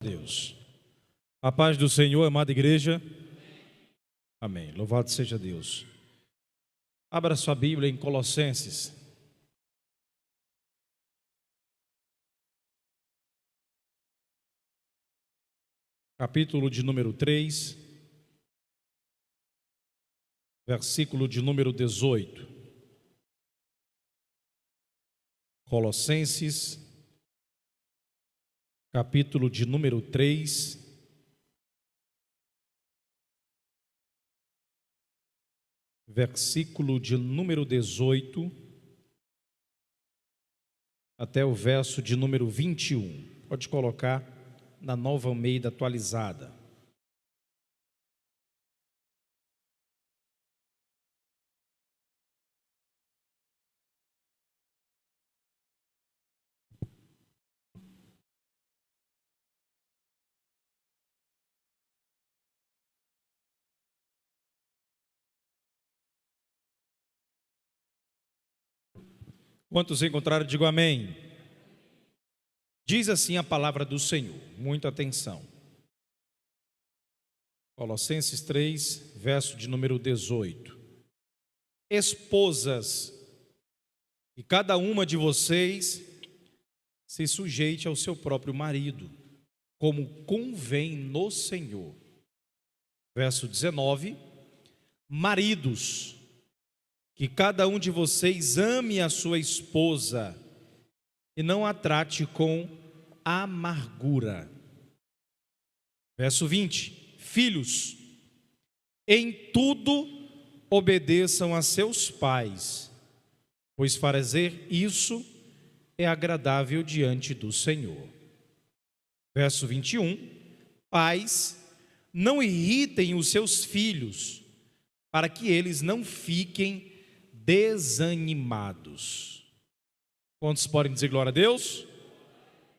Deus. A paz do Senhor, amada igreja. Amém. Louvado seja Deus. Abra sua Bíblia em Colossenses. Capítulo de número 3, versículo de número 18. Colossenses, capítulo de número 3, versículo de número 18, até o verso de número 21. Pode colocar na Nova Almeida atualizada. Quantos encontraram, digo amém. Diz assim a palavra do Senhor, muita atenção. Colossenses 3, verso de número 18. Esposas, que cada uma de vocês se sujeite ao seu próprio marido, como convém no Senhor. Verso 19. Maridos, que cada um de vocês ame a sua esposa e não a trate com amargura. Verso 20. Filhos, em tudo obedeçam a seus pais, pois fazer isso é agradável diante do Senhor. Verso 21. Pais, não irritem os seus filhos, para que eles não fiquem desanimados. Quantos podem dizer glória a Deus?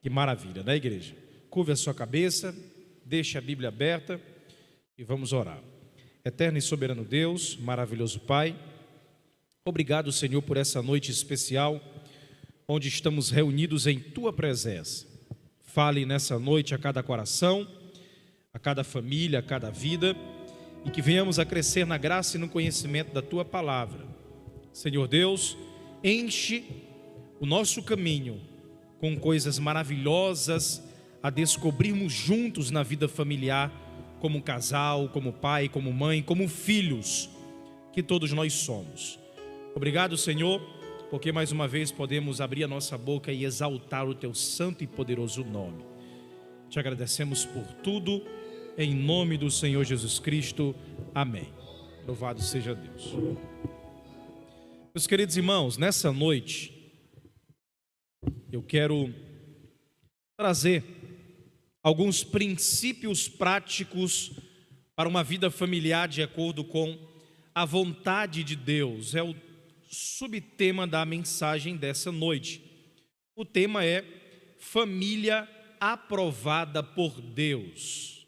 Que maravilha, né, igreja? Curve a sua cabeça, deixe a Bíblia aberta e vamos orar. Eterno e soberano Deus, maravilhoso Pai, obrigado, Senhor, por essa noite especial, onde estamos reunidos em Tua presença. Fale nessa noite a cada coração, a cada família, a cada vida, e que venhamos a crescer na graça e no conhecimento da Tua palavra. Senhor Deus, enche o nosso caminho com coisas maravilhosas a descobrirmos juntos na vida familiar, como casal, como pai, como mãe, como filhos, que todos nós somos. Obrigado, Senhor, porque mais uma vez podemos abrir a nossa boca e exaltar o Teu santo e poderoso nome. Te agradecemos por tudo, em nome do Senhor Jesus Cristo. Amém. Louvado seja Deus. Meus queridos irmãos, nessa noite eu quero trazer alguns princípios práticos para uma vida familiar de acordo com a vontade de Deus. É o subtema da mensagem dessa noite. O tema é família aprovada por Deus.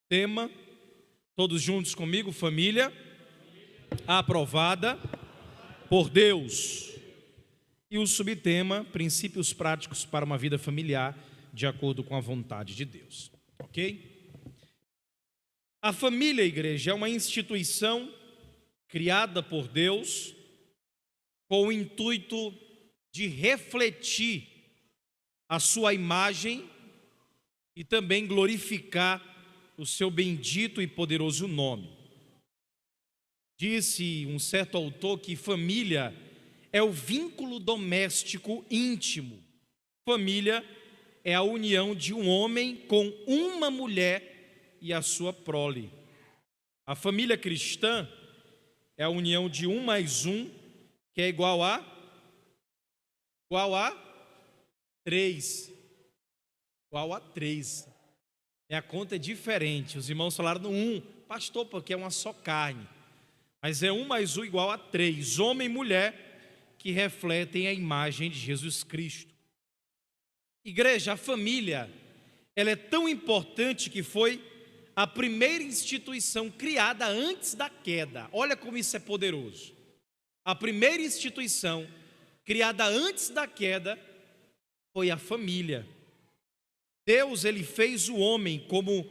Tema, todos juntos comigo, família aprovada por Deus. E o subtema, princípios práticos para uma vida familiar de acordo com a vontade de Deus. Ok? A família, igreja, é uma instituição criada por Deus com o intuito de refletir a sua imagem e também glorificar o seu bendito e poderoso nome. Disse um certo autor que família é o vínculo doméstico íntimo. Família é a união de um homem com uma mulher e a sua prole. A família cristã é a união de 1 mais 1, que é igual a 3. Igual a 3. A conta é diferente. Os irmãos falaram no 1, pastor, porque é uma só carne. Mas é 1 mais 1 igual a 3. Homem e mulher que refletem a imagem de Jesus Cristo. Igreja, a família, ela é tão importante que foi a primeira instituição criada antes da queda. Olha como isso é poderoso. A primeira instituição criada antes da queda foi a família. Deus, ele fez o homem como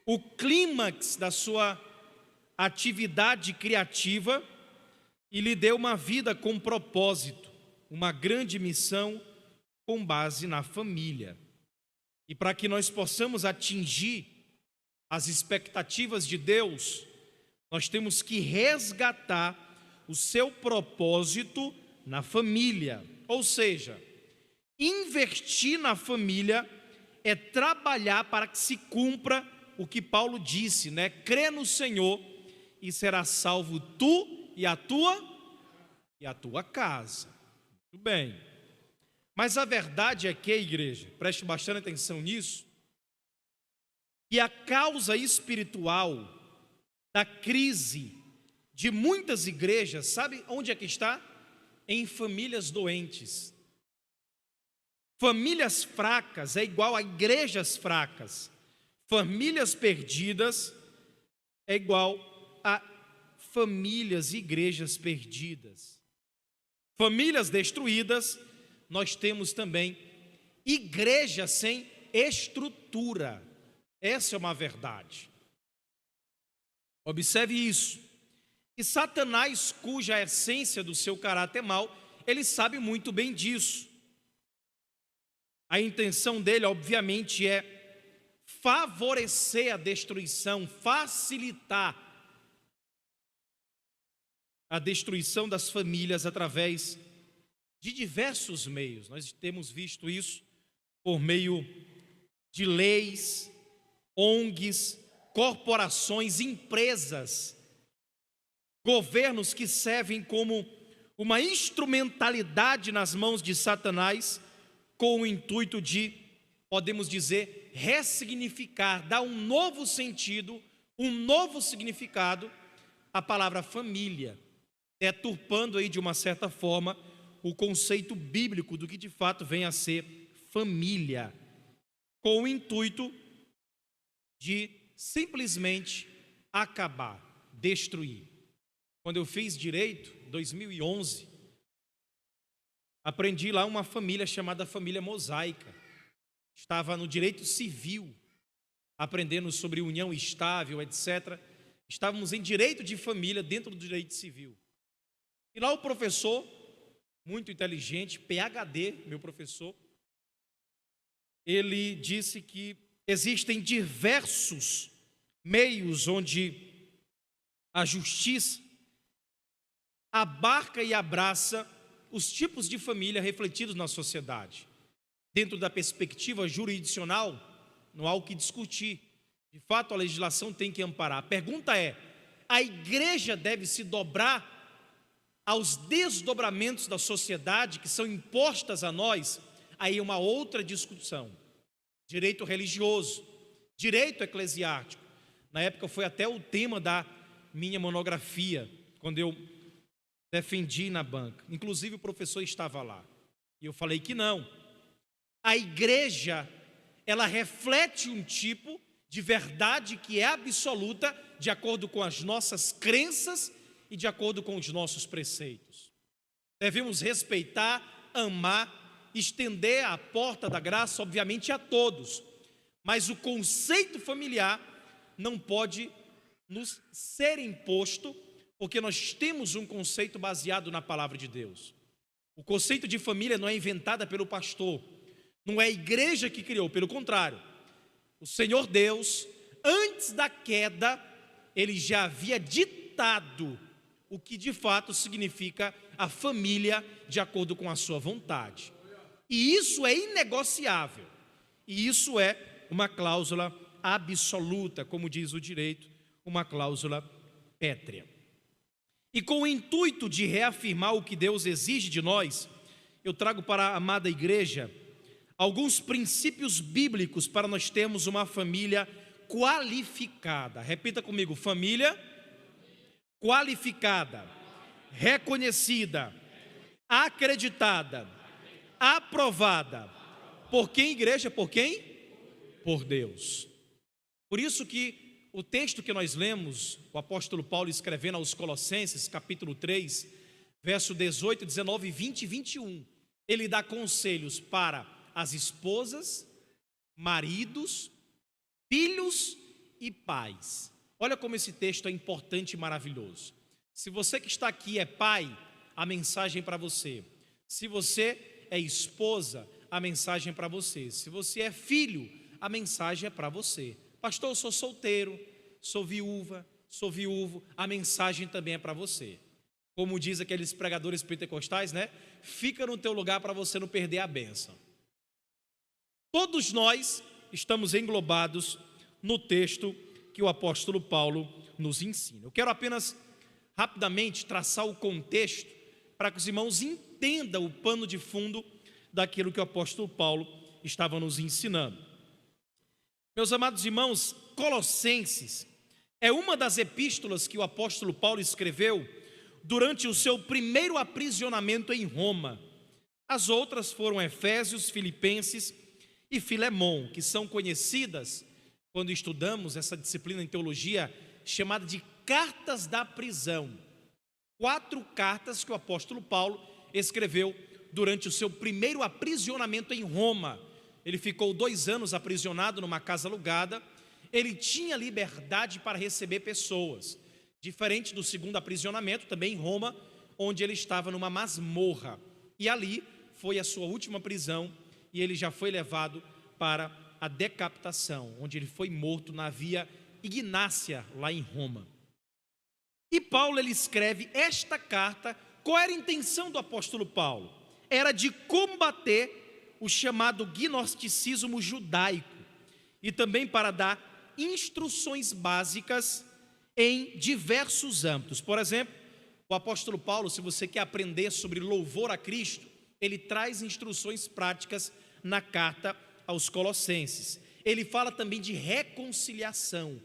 o clímax da sua atividade criativa e lhe deu uma vida com propósito, uma grande missão com base na família. E para que nós possamos atingir as expectativas de Deus, nós temos que resgatar o seu propósito na família. Ou seja, investir na família é trabalhar para que se cumpra o que Paulo disse, né? Crê no Senhor e será salvo tu e a tua casa. Muito bem. Mas a verdade é que, igreja, preste bastante atenção nisso, que a causa espiritual da crise de muitas igrejas, sabe onde é que está? Em famílias doentes. Famílias fracas é igual a igrejas fracas. Famílias perdidas é igual a famílias e igrejas perdidas. Famílias destruídas, nós temos também igrejas sem estrutura. Essa é uma verdade. Observe isso. E Satanás, cuja essência do seu caráter é mau, ele sabe muito bem disso. A intenção dele, obviamente, é favorecer a destruição, facilitar a destruição das famílias através de diversos meios. Nós temos visto isso por meio de leis, ONGs, corporações, empresas, governos que servem como uma instrumentalidade nas mãos de Satanás, com o intuito de, podemos dizer, ressignificar, dar um novo sentido, um novo significado à palavra família, deturpando aí de uma certa forma o conceito bíblico do que de fato vem a ser família, com o intuito de simplesmente acabar, destruir. Quando eu fiz direito, 2011, aprendi lá uma família chamada família mosaica. Estava no direito civil, aprendendo sobre união estável, etc. Estávamos em direito de família dentro do direito civil. E lá o professor, muito inteligente, PhD, meu professor, ele disse que existem diversos meios onde a justiça abarca e abraça os tipos de família refletidos na sociedade. Dentro da perspectiva jurisdicional, não há o que discutir. De fato, a legislação tem que amparar. A pergunta é: a igreja deve se dobrar aos desdobramentos da sociedade que são impostas a nós? Aí é uma outra discussão. Direito religioso, direito eclesiástico. Na época foi até o tema da minha monografia, quando eu defendi na banca. Inclusive o professor estava lá. E eu falei que não. A igreja, ela reflete um tipo de verdade que é absoluta, de acordo com as nossas crenças e de acordo com os nossos preceitos. Devemos respeitar, amar, estender a porta da graça, obviamente, a todos. Mas o conceito familiar não pode nos ser imposto, porque nós temos um conceito baseado na palavra de Deus. O conceito de família não é inventado pelo pastor, não é a igreja que criou, pelo contrário. O Senhor Deus, antes da queda, Ele já havia ditado o que de fato significa a família de acordo com a sua vontade. E isso é inegociável. E isso é uma cláusula absoluta, como diz o direito, uma cláusula pétrea. E com o intuito de reafirmar o que Deus exige de nós, eu trago para a amada igreja alguns princípios bíblicos para nós termos uma família qualificada. Repita comigo: família qualificada, reconhecida, acreditada, aprovada. Por quem, igreja? Por quem? Por Deus. Por isso que o texto que nós lemos, o apóstolo Paulo escrevendo aos Colossenses, capítulo 3, verso 18, 19, 20 e 21, ele dá conselhos para as esposas maridos, filhos e pais. Olha como esse texto é importante e maravilhoso. Se você que está aqui é pai, a mensagem é para você. Se você é esposa, a mensagem é para você. Se você é filho, a mensagem é para você. Pastor, eu sou solteiro, sou viúva, sou viúvo, a mensagem também é para você. Como diz aqueles pregadores pentecostais, né? Fica no teu lugar para você não perder a bênção. Todos nós estamos englobados no texto que o apóstolo Paulo nos ensina. Eu quero apenas rapidamente traçar o contexto para que os irmãos entendam o pano de fundo daquilo que o apóstolo Paulo estava nos ensinando. Meus amados irmãos, Colossenses é uma das epístolas que o apóstolo Paulo escreveu durante o seu primeiro aprisionamento em Roma. As outras foram Efésios, Filipenses e Filemão, que são conhecidas quando estudamos essa disciplina em teologia chamada de cartas da prisão. 4 cartas que o apóstolo Paulo escreveu durante o seu primeiro aprisionamento em Roma. Ele ficou 2 anos aprisionado numa casa alugada. Ele tinha liberdade para receber pessoas, diferente do segundo aprisionamento, também em Roma, onde ele estava numa masmorra. E ali foi a sua última prisão, e ele já foi levado para a decapitação, onde ele foi morto na Via Ignácia, lá em Roma. E Paulo, ele escreve esta carta. Qual era a intenção do apóstolo Paulo? Era de combater o chamado gnosticismo judaico e também para dar instruções básicas em diversos âmbitos. Por exemplo, o apóstolo Paulo, se você quer aprender sobre louvor a Cristo, ele traz instruções práticas na carta aos Colossenses. Ele fala também de reconciliação.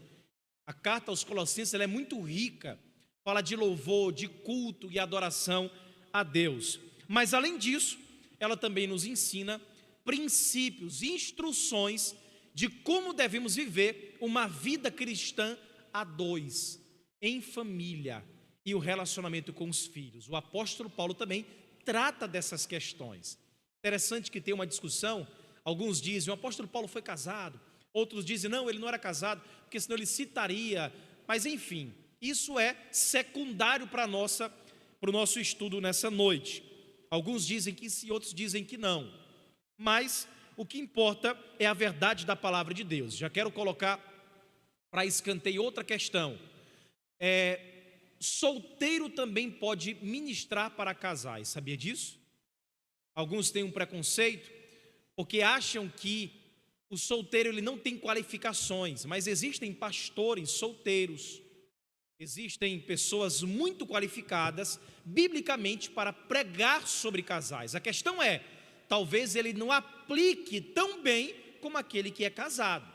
A carta aos Colossenses ela é muito rica, fala de louvor, de culto e adoração a Deus. Mas além disso, ela também nos ensina princípios, instruções de como devemos viver uma vida cristã a 2, em família e o relacionamento com os filhos. O apóstolo Paulo também trata dessas questões. Interessante que tem uma discussão, alguns dizem, o apóstolo Paulo foi casado, outros dizem, não, ele não era casado, porque senão ele citaria, mas enfim, isso é secundário para o nosso estudo nessa noite. Alguns dizem que sim, outros dizem que não, mas o que importa é a verdade da palavra de Deus. Já quero colocar para escanteio outra questão. Solteiro também pode ministrar para casais, sabia disso? Alguns têm um preconceito, porque acham que o solteiro ele não tem qualificações, mas existem pastores solteiros, existem pessoas muito qualificadas, biblicamente, para pregar sobre casais. A questão é, talvez ele não aplique tão bem como aquele que é casado.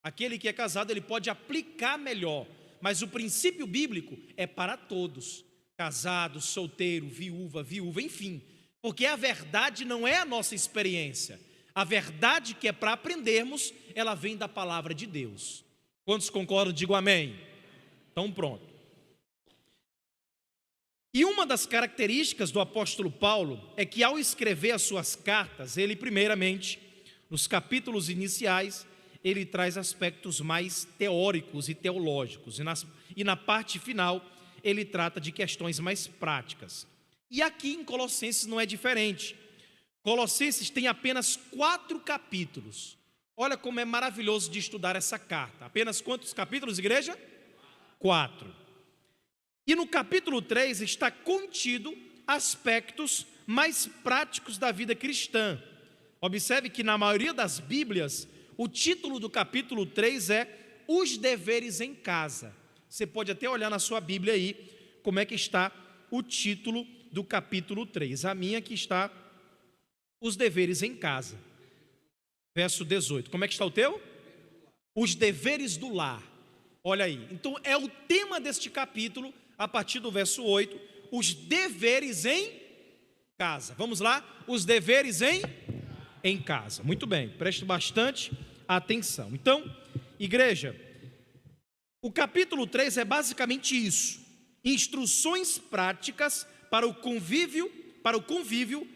Aquele que é casado, ele pode aplicar melhor, mas o princípio bíblico é para todos, casado, solteiro, viúva, enfim, porque a verdade não é a nossa experiência, a verdade que é para aprendermos, ela vem da palavra de Deus. Quantos concordam? Digo amém. Então pronto. E uma das características do apóstolo Paulo é que ao escrever as suas cartas, ele primeiramente, nos capítulos iniciais, ele traz aspectos mais teóricos e teológicos, e na parte final ele trata de questões mais práticas. E aqui em Colossenses não é diferente. Colossenses tem apenas 4 capítulos. Olha como é maravilhoso de estudar essa carta. Apenas quantos capítulos, igreja? 4. E no capítulo 3 está contido aspectos mais práticos da vida cristã. Observe que na maioria das Bíblias, o título do capítulo 3 é Os Deveres em Casa. Você pode até olhar na sua Bíblia aí como é que está o título do capítulo 3. A minha aqui está Os Deveres em Casa. Verso 18. Como é que está o teu? Os deveres do lar. Olha aí. Então é o tema deste capítulo, a partir do verso 8, os deveres em casa. Vamos lá? Os deveres em casa. Muito bem, preste bastante atenção. Então, igreja, o capítulo 3 é basicamente isso: instruções práticas para o convívio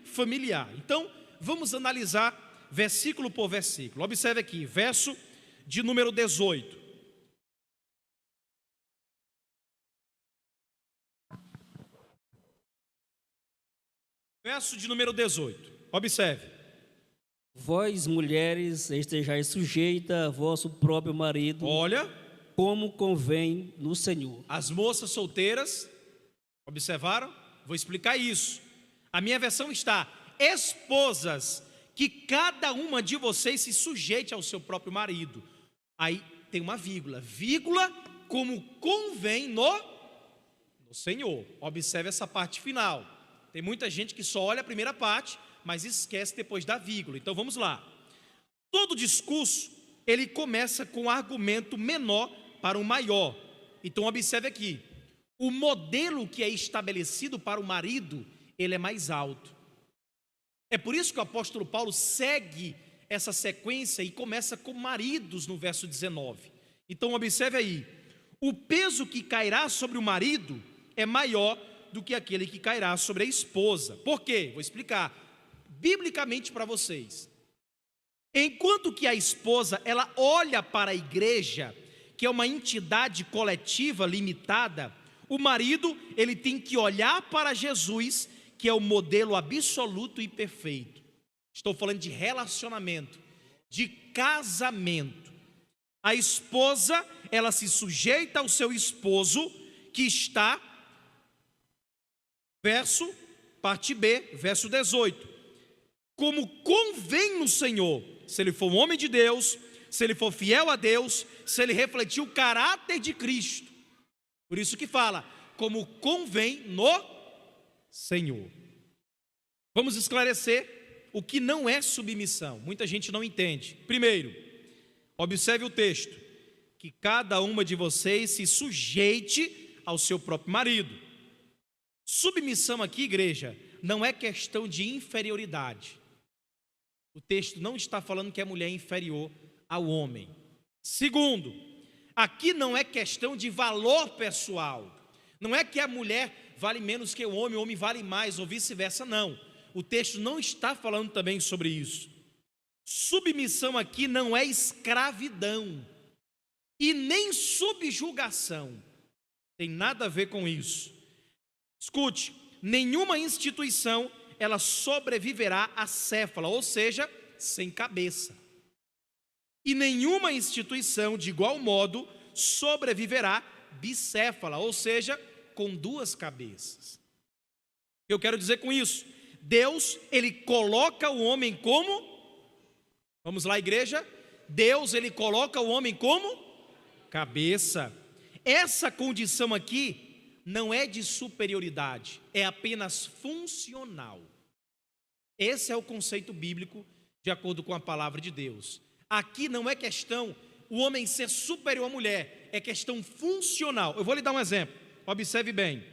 familiar. Então, vamos analisar versículo por versículo. Observe aqui, verso de número 18. Verso de número 18. Observe. Vós, mulheres, estejais sujeita a vosso próprio marido, Olha, como convém no Senhor. as moças solteiras, observaram? Vou explicar isso. A minha versão está: esposas, que cada uma de vocês se sujeite ao seu próprio marido. Aí tem uma vírgula, como convém no Senhor. Observe essa parte final. Tem muita gente que só olha a primeira parte, mas esquece depois da vírgula. Então vamos lá. Todo discurso, ele começa com um argumento menor para um maior. Então observe aqui. O modelo que é estabelecido para o marido, ele é mais alto. É por isso que o apóstolo Paulo segue essa sequência e começa com maridos no verso 19. Então observe aí. O peso que cairá sobre o marido é maior do que aquele que cairá sobre a esposa. Por quê? Vou explicar biblicamente para vocês. Enquanto que a esposa, ela olha para a igreja, que é uma entidade coletiva limitada, o marido, ele tem que olhar para Jesus, que é o modelo absoluto e perfeito. Estou falando de relacionamento, de casamento. A esposa, ela se sujeita ao seu esposo, que está, parte B, verso 18. Como convém no Senhor, se ele for um homem de Deus, se ele for fiel a Deus, se ele refletir o caráter de Cristo. Por isso que fala, como convém no Senhor. Vamos esclarecer o que não é submissão. Muita gente não entende. Primeiro, observe o texto, que cada uma de vocês se sujeite ao seu próprio marido. Submissão aqui, igreja, não é questão de inferioridade. O texto não está falando que a mulher é inferior ao homem. Segundo, aqui não é questão de valor pessoal. Não é que a mulher vale menos que o homem vale mais, ou vice-versa, não. O texto não está falando também sobre isso. Submissão aqui não é escravidão e nem subjugação. Tem nada a ver com isso. Escute, nenhuma instituição ela sobreviverá acéfala, ou seja, sem cabeça. E nenhuma instituição, de igual modo, sobreviverá bicéfala, ou seja, com duas cabeças. Eu quero dizer com isso, Deus, ele coloca o homem como, vamos lá, igreja, Deus, ele coloca o homem como cabeça. Essa condição aqui não é de superioridade, é apenas funcional. Esse é o conceito bíblico, de acordo com a palavra de Deus. Aqui não é questão o homem ser superior à mulher, é questão funcional. Eu vou lhe dar um exemplo, observe bem.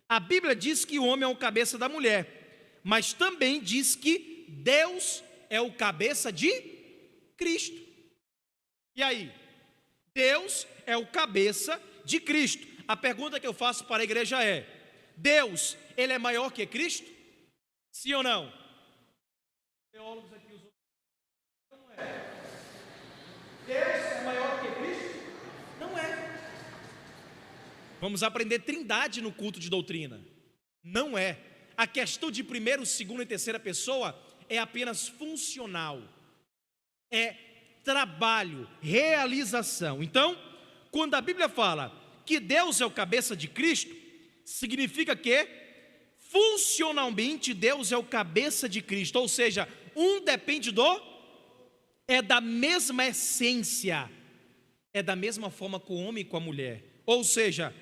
A Bíblia diz que o homem é o cabeça da mulher, mas também diz que Deus é o cabeça de Cristo. E aí? Deus é o cabeça de Cristo. A pergunta que eu faço para a igreja é: Deus, ele é maior que Cristo? Sim ou não? Teólogos aqui, os outros não é. Deus é maior que Cristo? Não é. Vamos aprender trindade no culto de doutrina. Não é. A questão de primeiro, segundo e terceira pessoa é apenas funcional. É trabalho, realização. Então, quando a Bíblia fala que Deus é o cabeça de Cristo, significa que funcionalmente Deus é o cabeça de Cristo, ou seja, um depende é da mesma essência, é da mesma forma com o homem e com a mulher, ou seja,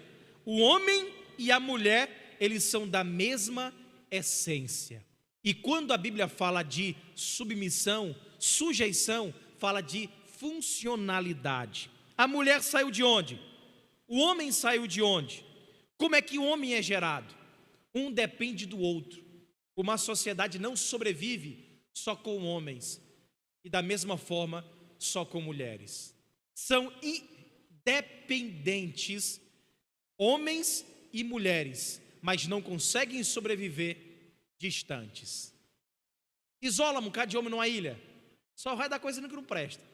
o homem e a mulher, eles são da mesma essência. E quando a Bíblia fala de submissão, sujeição, fala de funcionalidade. A mulher saiu de onde? O homem saiu de onde? Como é que o homem é gerado? Um depende do outro. Uma sociedade não sobrevive só com homens, e da mesma forma, só com mulheres. São independentes, homens e mulheres, mas não conseguem sobreviver distantes. Isola um bocado de homem numa ilha, Só vai dar coisa que não presta.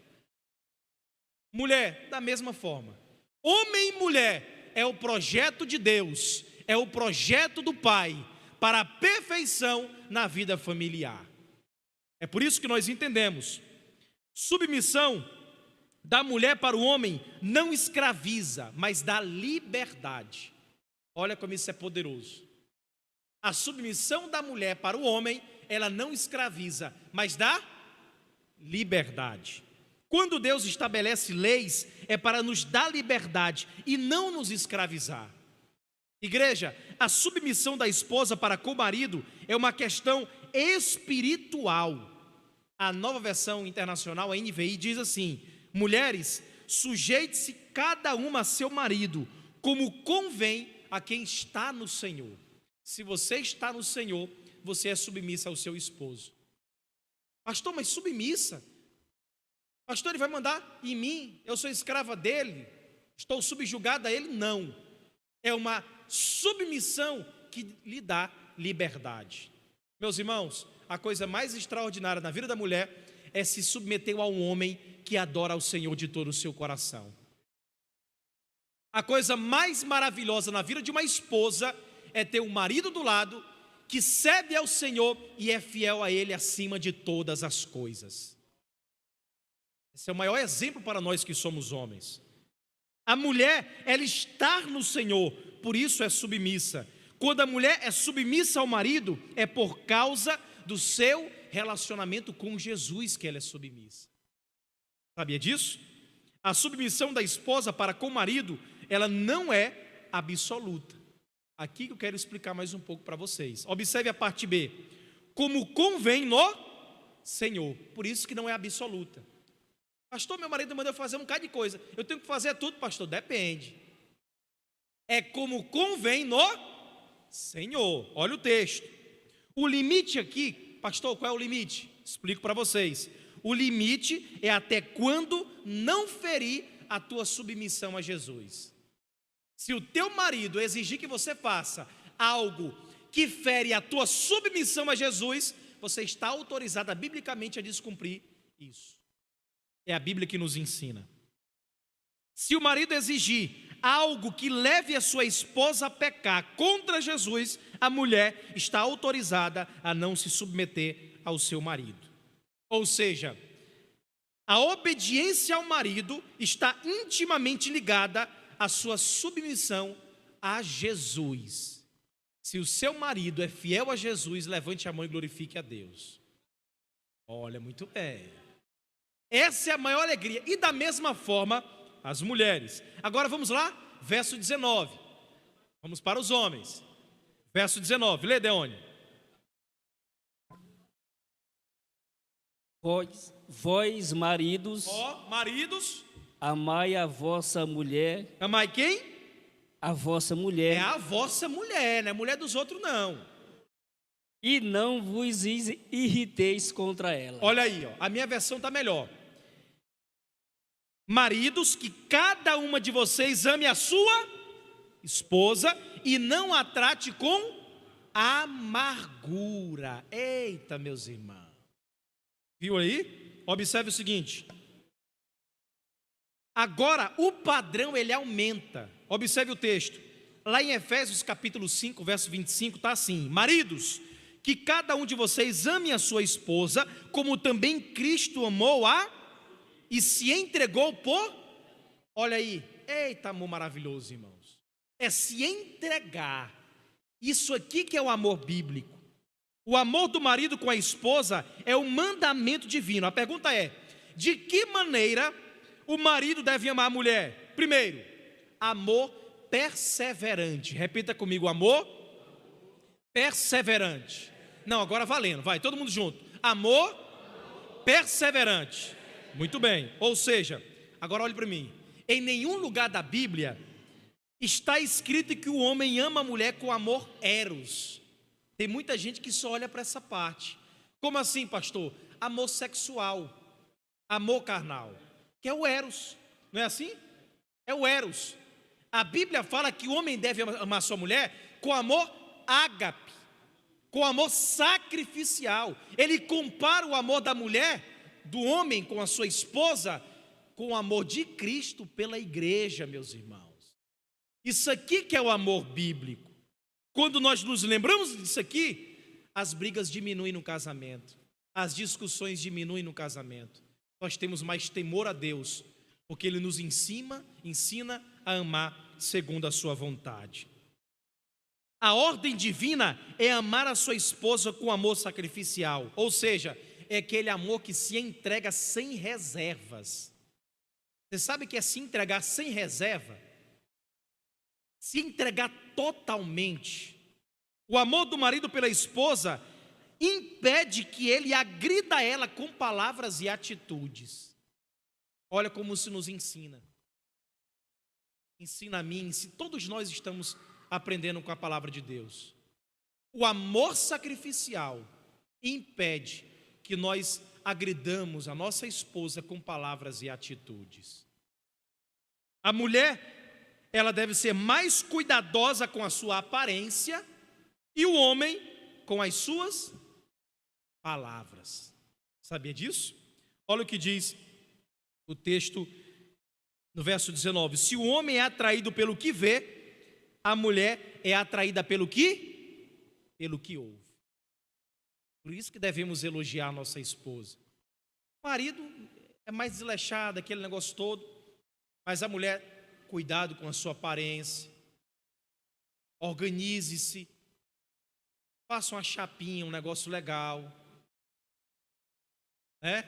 Mulher, da mesma forma. Homem e mulher é o projeto de Deus, é o projeto do Pai para a perfeição na vida familiar. É por isso que nós entendemos: submissão da mulher para o homem não escraviza, mas dá liberdade. Olha como isso é poderoso. A submissão da mulher para o homem, ela não escraviza, mas dá liberdade. Quando Deus estabelece leis, é para nos dar liberdade e não nos escravizar. Igreja, a submissão da esposa para com o marido é uma questão espiritual. A Nova Versão Internacional, a NVI, diz assim: mulheres, sujeite-se cada uma a seu marido, como convém a quem está no Senhor. Se você está no Senhor, você é submissa ao seu esposo. Pastor, mas submissa? Pastor, ele vai mandar em mim? Eu sou escrava dele? Estou subjugada a ele? Não. É uma submissão que lhe dá liberdade. Meus irmãos, a coisa mais extraordinária na vida da mulher é se submeter a um homem que adora ao Senhor de todo o seu coração. A coisa mais maravilhosa na vida de uma esposa é ter um marido do lado que serve ao Senhor e é fiel a Ele acima de todas as coisas. Esse é o maior exemplo para nós que somos homens. A mulher, ela está no Senhor, por isso é submissa. Quando a mulher é submissa ao marido, é por causa do seu relacionamento com Jesus que ela é submissa. Sabia disso? A submissão da esposa para com o marido, ela não é absoluta. Aqui que eu quero explicar mais um pouco para vocês. Observe a parte B. Como convém no Senhor. Por isso que não é absoluta. Pastor, meu marido mandou fazer um bocado de coisa. Eu tenho que fazer tudo, pastor? Depende. É como convém no Senhor. Olha o texto. O limite aqui, pastor, qual é o limite? Explico para vocês. O limite é até quando não ferir a tua submissão a Jesus. Se o teu marido exigir que você faça algo que fere a tua submissão a Jesus, você está autorizada biblicamente a descumprir isso. É a Bíblia que nos ensina. Se o marido exigir algo que leve a sua esposa a pecar contra Jesus, a mulher está autorizada a não se submeter ao seu marido. Ou seja, a obediência ao marido está intimamente ligada à sua submissão a Jesus. Se o seu marido é fiel a Jesus, levante a mão e glorifique a Deus. Olha, muito bem. Essa é a maior alegria. E da mesma forma, as mulheres. Agora vamos lá, verso 19. Vamos para os homens. Verso 19, lê, Deone. Vós maridos, maridos, amai a vossa mulher. Amai quem? A vossa mulher. É a vossa mulher, não é mulher dos outros não. E não vos irriteis contra ela. Olha aí, ó, a minha versão está melhor. Maridos, que cada uma de vocês ame a sua esposa e não a trate com amargura. Eita, meus irmãos. Viu aí? Observe o seguinte. Agora, o padrão, ele aumenta. Observe o texto. Lá em Efésios capítulo 5, verso 25, está assim: maridos, que cada um de vocês ame a sua esposa, como também Cristo amou e se entregou por... Olha aí, eita amor maravilhoso, irmãos. É se entregar. Isso aqui que é o amor bíblico. O amor do marido com a esposa é um mandamento divino. A pergunta é: de que maneira o marido deve amar a mulher? Primeiro, amor perseverante. Repita comigo: amor perseverante. Não, agora valendo, vai, todo mundo junto. Amor perseverante. Muito bem, ou seja, agora olhe para mim. Em nenhum lugar da Bíblia está escrito que o homem ama a mulher com amor eros. Tem muita gente que só olha para essa parte. Como assim, pastor? Amor sexual, amor carnal, que é o eros, não é assim? É o eros. A Bíblia fala que o homem deve amar sua mulher com amor ágape, com amor sacrificial. Ele compara o amor da mulher do homem com a sua esposa, com o amor de Cristo pela igreja, meus irmãos. Isso aqui que é o amor bíblico. Quando nós nos lembramos disso aqui, as brigas diminuem no casamento, as discussões diminuem no casamento. Nós temos mais temor a Deus, porque Ele nos ensina a amar segundo a sua vontade. A ordem divina é amar a sua esposa com amor sacrificial, ou seja, é aquele amor que se entrega sem reservas. Você sabe o que é se entregar sem reserva? Se entregar totalmente. O amor do marido pela esposa impede que ele agrida ela com palavras e atitudes. Olha como se nos ensina. Ensina a mim, se todos nós estamos aprendendo com a palavra de Deus. O amor sacrificial impede que nós agridamos a nossa esposa com palavras e atitudes. A mulher, ela deve ser mais cuidadosa com a sua aparência e o homem com as suas palavras. Sabia disso? Olha o que diz o texto no verso 19: se o homem é atraído pelo que vê, a mulher é atraída pelo que ouve. Por isso que devemos elogiar a nossa esposa. O marido é mais desleixado, aquele negócio todo, mas a mulher, cuidado com a sua aparência, organize-se, faça uma chapinha, um negócio legal, né?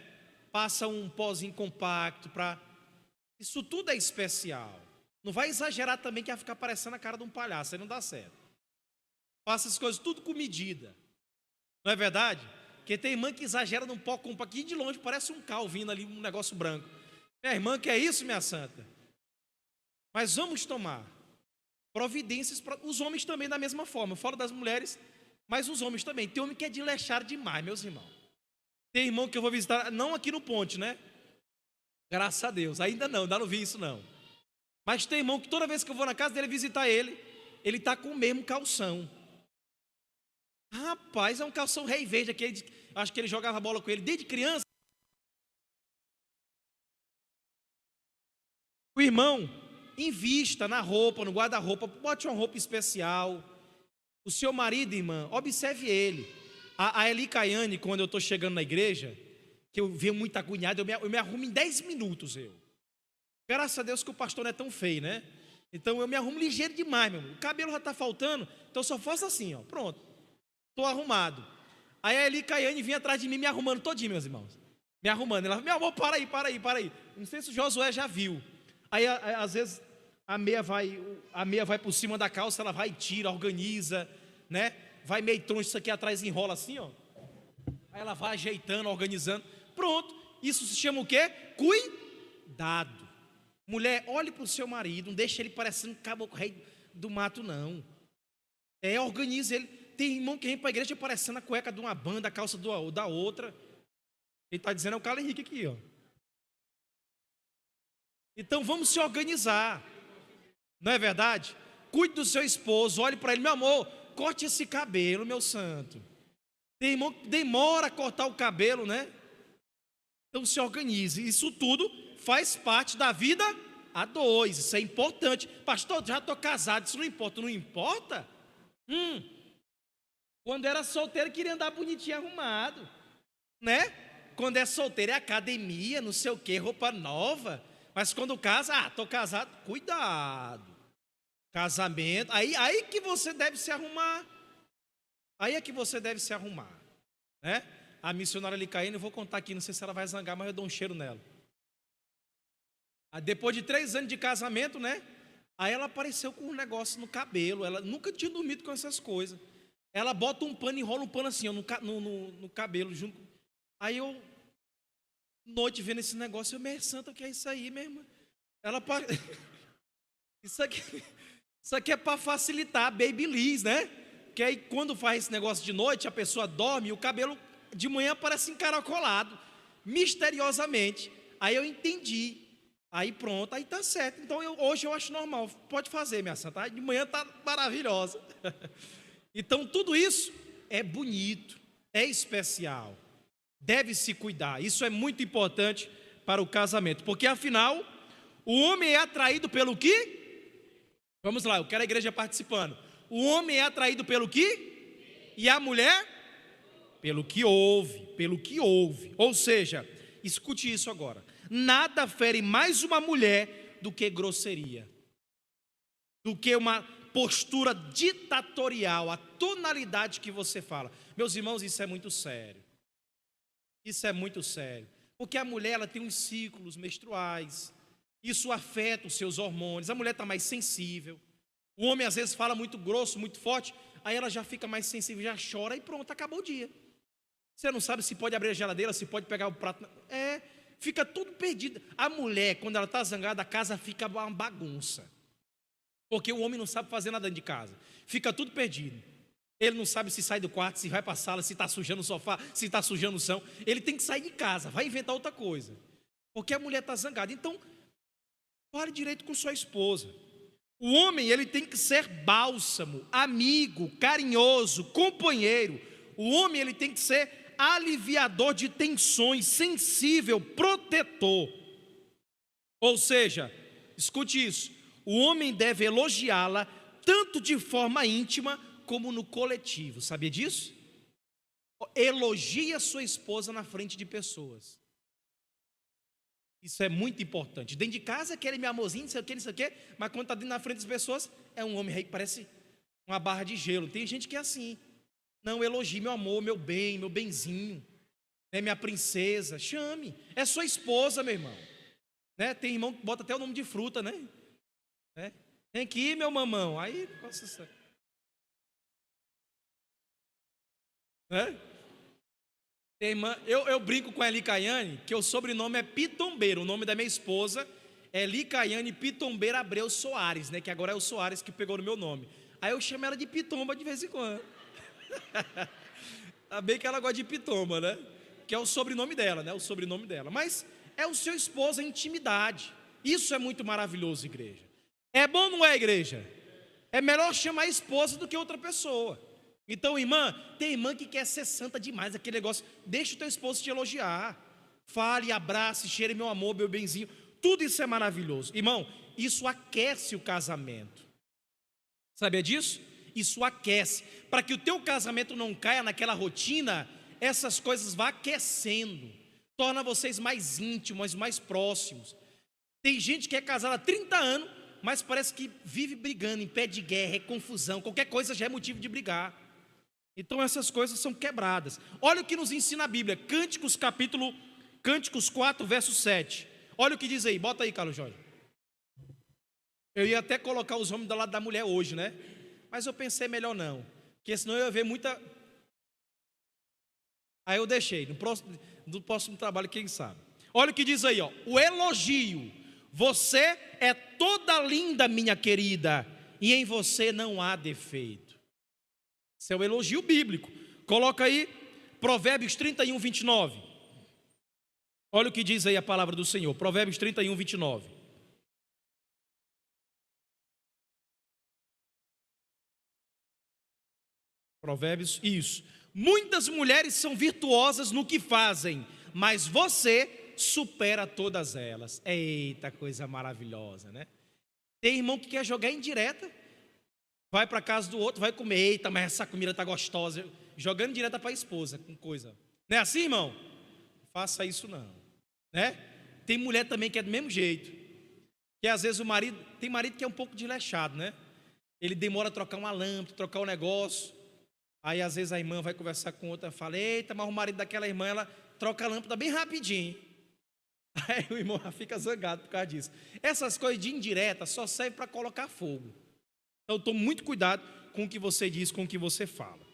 Passa um pozinho compacto para... Isso tudo é especial. Não vai exagerar também que vai ficar parecendo a cara de um palhaço, aí não dá certo. Faça as coisas tudo com medida. Não é verdade? Porque tem irmã que exagera num pó com aqui de longe, parece um cal vindo ali, um negócio branco. Minha irmã, que é isso, minha santa? Mas vamos tomar providências para os homens também da mesma forma. Eu falo das mulheres, mas os homens também. Tem homem que é desleixado demais, meus irmãos. Tem irmão que eu vou visitar, não aqui no Ponte, né? Graças a Deus, ainda não vi isso não. Mas tem irmão que toda vez que eu vou na casa dele visitar ele está com o mesmo calção. Rapaz, é um calção rei verde, acho que ele jogava bola com ele desde criança. O irmão, invista na roupa, no guarda-roupa, bote uma roupa especial. O seu marido, irmã, observe ele. A Eli Caiane, quando eu estou chegando na igreja, que eu venho muito agoniado, eu me arrumo em 10 minutos, Graças a Deus que o pastor não é tão feio, né? Então eu me arrumo ligeiro demais, meu irmão. O cabelo já está faltando, então eu só faço assim, pronto. Estou arrumado. Aí a Eli Caiane vinha atrás de mim, me arrumando todinho, meus irmãos. Me arrumando. Ela, meu amor, para aí. Não sei se o Josué já viu. Aí, às vezes, a meia vai por cima da calça, ela vai e tira, organiza, né? Vai meio troncho, isso aqui atrás enrola assim, Aí ela vai ajeitando, organizando. Pronto. Isso se chama o quê? Cuidado. Mulher, olhe para o seu marido, não deixe ele parecendo caboclo rei do mato, não. Organize ele. Tem irmão que vem para a igreja parecendo a cueca de uma banda, a calça da outra. Ele está dizendo, é o Carlos Henrique aqui, Então vamos se organizar. Não é verdade? Cuide do seu esposo, olhe para ele, meu amor, corte esse cabelo, meu santo. Tem irmão que demora a cortar o cabelo, né? Então se organize. Isso tudo faz parte da vida a dois. Isso é importante. Pastor, já estou casado, isso não importa. Não importa? Quando era solteiro, queria andar bonitinho, arrumado, né? Quando é solteiro, é academia, não sei o que, roupa nova. Mas quando casa, estou casado, cuidado. Casamento, aí que você deve se arrumar. Aí é que você deve se arrumar, né? A missionária ali caindo, eu vou contar aqui, não sei se ela vai zangar, mas eu dou um cheiro nela. Depois de 3 anos de casamento, né? Aí ela apareceu com um negócio no cabelo. Ela nunca tinha dormido com essas coisas. Ela bota um pano, enrola um pano assim, no cabelo, junto. Aí eu, noite vendo esse negócio, minha santa, o que é isso aí, minha irmã? Ela isso aqui é para facilitar, babyliss, né? Que aí quando faz esse negócio de noite, a pessoa dorme e o cabelo de manhã parece encaracolado, misteriosamente. Aí eu entendi. Aí pronto, aí tá certo. Então hoje eu acho normal. Pode fazer, minha santa. De manhã tá maravilhosa. Então tudo isso é bonito, é especial. deve se cuidar. Isso é muito importante para o casamento, porque afinal, o homem é atraído pelo quê? Vamos lá, eu quero a igreja participando. O homem é atraído pelo quê? E a mulher? Pelo que ouve. Ou seja, escute isso agora. Nada fere mais uma mulher do que grosseria, do que uma postura ditatorial, a tonalidade que você fala. Meus irmãos, isso é muito sério. Isso é muito sério. Porque a mulher, ela tem uns ciclos menstruais. Isso afeta os seus hormônios. A mulher está mais sensível. O homem às vezes fala muito grosso, muito forte. Aí ela já fica mais sensível, já chora e pronto, acabou o dia. Você não sabe se pode abrir a geladeira, se pode pegar o prato. Fica tudo perdido. A mulher, quando ela está zangada, a casa fica uma bagunça. Porque o homem não sabe fazer nada dentro de casa. Fica tudo perdido. Ele não sabe se sai do quarto, se vai para a sala, se está sujando o sofá, se está sujando o chão. Ele tem que sair de casa, vai inventar outra coisa. Porque a mulher está zangada. Então, fale direito com sua esposa. O homem, ele tem que ser bálsamo, amigo, carinhoso, companheiro. O homem, ele tem que ser aliviador de tensões, sensível, protetor. Ou seja, escute isso, o homem deve elogiá-la tanto de forma íntima como no coletivo. Sabia disso? Elogie a sua esposa na frente de pessoas. Isso é muito importante. Dentro de casa, aquele meu amorzinho, não sei o que, mas quando está na frente das pessoas, é um homem aí que parece uma barra de gelo. Tem gente que é assim. Não, elogie meu amor, meu bem, meu benzinho, né, minha princesa, chame. É sua esposa, meu irmão. Né? Tem irmão que bota até o nome de fruta, né? Vem aqui, meu mamão. Aí, nossa, né? Tem irmã, eu brinco com a Elicaiane, que o sobrenome é Pitombeiro. O nome da minha esposa é Elicaiane Pitombeira Abreu Soares, né? Que agora é o Soares que pegou no meu nome. Aí eu chamo ela de Pitomba de vez em quando. Tá bem que ela gosta de Pitomba, né? Que é o sobrenome dela, né? O sobrenome dela. Mas é o seu esposo, a intimidade. Isso é muito maravilhoso, igreja. É bom, não é, igreja? É melhor chamar a esposa do que outra pessoa. Então, irmã, tem irmã que quer ser santa demais, aquele negócio. Deixa o teu esposo te elogiar. Fale, abrace, cheire meu amor, meu benzinho. Tudo isso é maravilhoso. Irmão, isso aquece o casamento. Sabia disso? Isso aquece. Para que o teu casamento não caia naquela rotina, essas coisas vão aquecendo. Torna vocês mais íntimos, mais próximos. Tem gente que é casada há 30 anos, mas parece que vive brigando, em pé de guerra, é confusão. Qualquer coisa já é motivo de brigar. Então essas coisas são quebradas. Olha o que nos ensina a Bíblia. Cânticos 4, verso 7. Olha o que diz aí, bota aí, Carlos Jorge. Eu ia até colocar os homens do lado da mulher hoje, né? Mas eu pensei melhor não, porque senão eu ia ver muita... Aí eu deixei, no próximo trabalho, quem sabe. Olha o que diz aí, ó. O elogio. Você é toda linda, minha querida, e em você não há defeito. Esse é o elogio bíblico. Coloca aí Provérbios 31, 29. Olha o que diz aí a palavra do Senhor. Provérbios 31, 29. Provérbios, isso. Muitas mulheres são virtuosas no que fazem, mas você supera todas elas. Eita, coisa maravilhosa, né? Tem irmão que quer jogar indireta, vai para casa do outro, vai comer, eita, mas essa comida está gostosa, jogando direta para a esposa, com coisa. Não é assim, irmão? Não faça isso não, né? Tem mulher também que é do mesmo jeito, que às vezes tem marido que é um pouco desleixado, né? Ele demora a trocar uma lâmpada, trocar um negócio, aí às vezes a irmã vai conversar com outra, fala, eita, mas o marido daquela irmã, ela troca a lâmpada bem rapidinho. Aí o irmão fica zangado por causa disso. Essas coisas de indireta só servem para colocar fogo. Então tome muito cuidado com o que você diz, com o que você fala.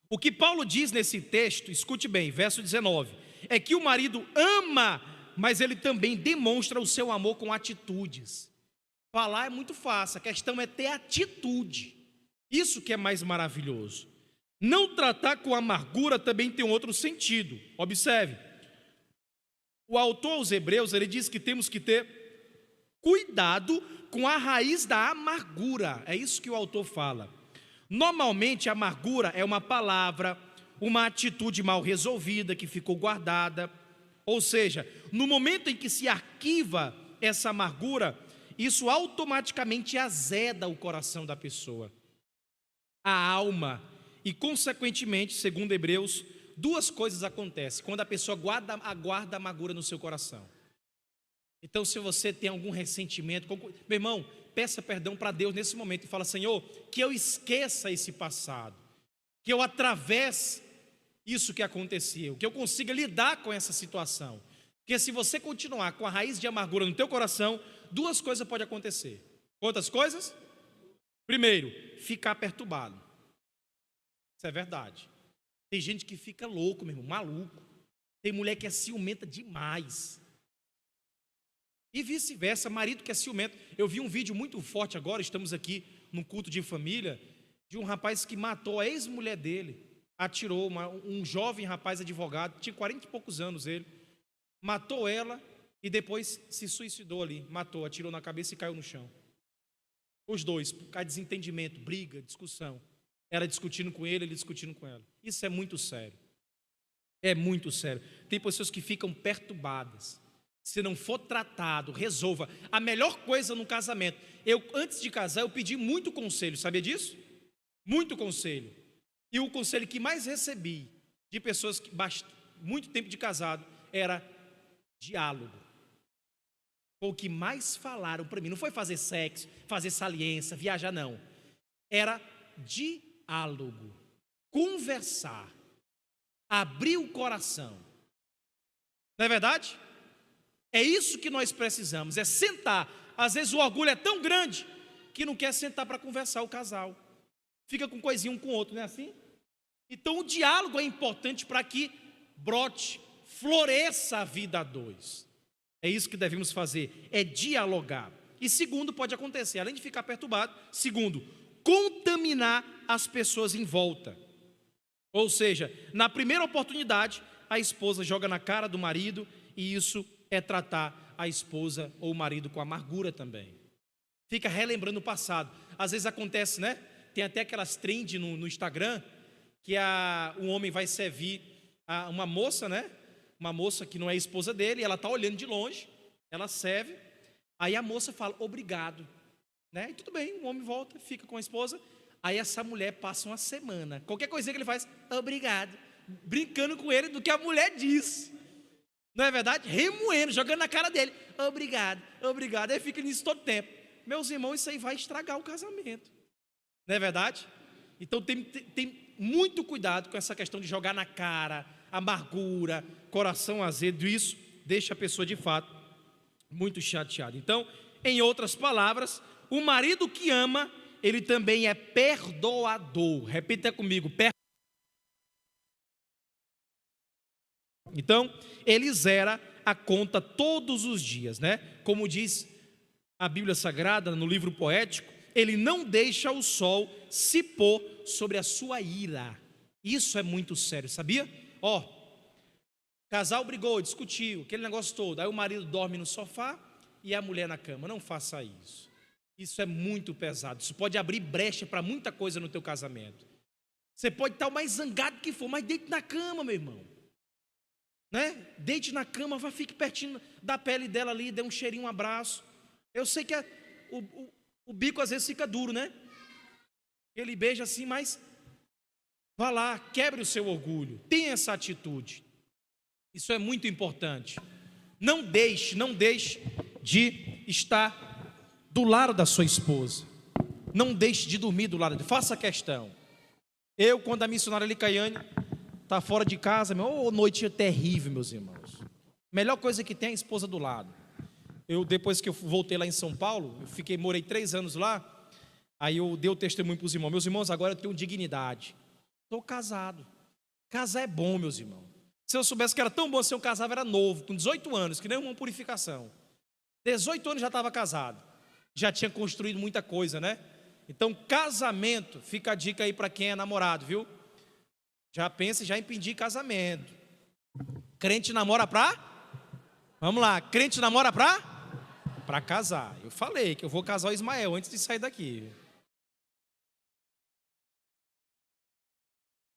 O que Paulo diz nesse texto, escute bem, verso 19, é que o marido ama, mas ele também demonstra o seu amor com atitudes. Falar é muito fácil, a questão é ter atitude. Isso que é mais maravilhoso. Não tratar com amargura também tem outro sentido. Observe. O autor aos Hebreus, ele diz que temos que ter cuidado com a raiz da amargura. É isso que o autor fala. Normalmente a amargura é uma palavra, uma atitude mal resolvida que ficou guardada. Ou seja, no momento em que se arquiva essa amargura, isso automaticamente azeda o coração da pessoa, a alma, e consequentemente, segundo Hebreus, duas coisas acontecem quando a pessoa guarda a amargura no seu coração. Então, se você tem algum ressentimento, meu irmão, peça perdão para Deus nesse momento e fala: Senhor, que eu esqueça esse passado, que eu atravesse isso que aconteceu, que eu consiga lidar com essa situação. Porque se você continuar com a raiz de amargura no teu coração, duas coisas podem acontecer. Quantas coisas? Primeiro, ficar perturbado. Isso é verdade. Tem gente que fica louco, meu irmão, maluco. Tem mulher que é ciumenta demais. E vice-versa, marido que é ciumento. Eu vi um vídeo muito forte agora, estamos aqui num culto de família, de um rapaz que matou a ex-mulher dele. Atirou, um jovem rapaz advogado, tinha 40 e poucos anos ele. Matou ela e depois se suicidou ali. Matou, atirou na cabeça e caiu no chão. Os dois, por causa de desentendimento, briga, discussão. Ela discutindo com ele discutindo com ela. Isso é muito sério. É muito sério. Tem pessoas que ficam perturbadas. Se não for tratado, resolva. A melhor coisa no casamento, antes de casar, eu pedi muito conselho, sabia disso? Muito conselho. E o conselho que mais recebi de pessoas que muito tempo de casado era diálogo. Foi o que mais falaram para mim. Não foi fazer sexo, fazer saliência, viajar, não. Era diálogo, conversar, abrir o coração. Não é verdade? É isso que nós precisamos, é sentar. Às vezes o orgulho é tão grande que não quer sentar para conversar o casal. Fica com coisinha um com o outro, não é assim? Então o diálogo é importante para que brote, floresça a vida a dois. É isso que devemos fazer, é dialogar. E segundo, pode acontecer, além de ficar perturbado, segundo, contaminar as pessoas em volta. Ou seja, na primeira oportunidade, a esposa joga na cara do marido, e isso é tratar a esposa ou o marido com amargura também. Fica relembrando o passado. Às vezes acontece, né? Tem até aquelas trends no Instagram, que um homem vai servir uma moça, né? Uma moça que não é esposa dele, ela está olhando de longe, ela serve, aí a moça fala, obrigado, né? E tudo bem, o homem volta, fica com a esposa, aí essa mulher passa uma semana, qualquer coisinha que ele faz, obrigado, brincando com ele do que a mulher diz, não é verdade? Remoendo, jogando na cara dele, obrigado, obrigado, aí fica nisso todo tempo. Meus irmãos, isso aí vai estragar o casamento, não é verdade? Então tem muito cuidado com essa questão de jogar na cara, amargura, coração azedo, isso deixa a pessoa de fato muito chateada. Então, em outras palavras, o marido que ama, ele também é perdoador. Repita comigo, Então, ele zera a conta todos os dias, né? Como diz a Bíblia Sagrada no livro poético, ele não deixa o sol se pôr sobre a sua ira. Isso é muito sério, sabia? Casal brigou, discutiu, aquele negócio todo, aí o marido dorme no sofá e a mulher na cama. Não faça isso. Isso é muito pesado. Isso pode abrir brecha para muita coisa no teu casamento. Você pode estar o mais zangado que for, mas deite na cama, meu irmão, né? Deite na cama, fique pertinho da pele dela ali, dê um cheirinho, um abraço. Eu sei que o bico às vezes fica duro, né? Ele beija assim, mas vá lá, quebre o seu orgulho, tenha essa atitude. Isso é muito importante. Não deixe de estar do lado da sua esposa. Não deixe de dormir do lado dela. Faça questão. Eu, quando a missionária Licaiane está fora de casa, noite terrível, meus irmãos. Melhor coisa que tem é a esposa do lado. Depois que eu voltei lá em São Paulo, morei 3 anos lá, aí eu dei o testemunho para os irmãos. Meus irmãos, agora eu tenho dignidade. Estou casado. Casar é bom, meus irmãos. Se eu soubesse que era tão bom, se eu casava, era novo, com 18 anos, que nem uma purificação. 18 anos já estava casado. Já tinha construído muita coisa, né? Então, casamento, fica a dica aí para quem é namorado, viu? Já pensa em pedir casamento. Crente namora Vamos lá, crente namora para casar. Eu falei que eu vou casar o Ismael antes de sair daqui.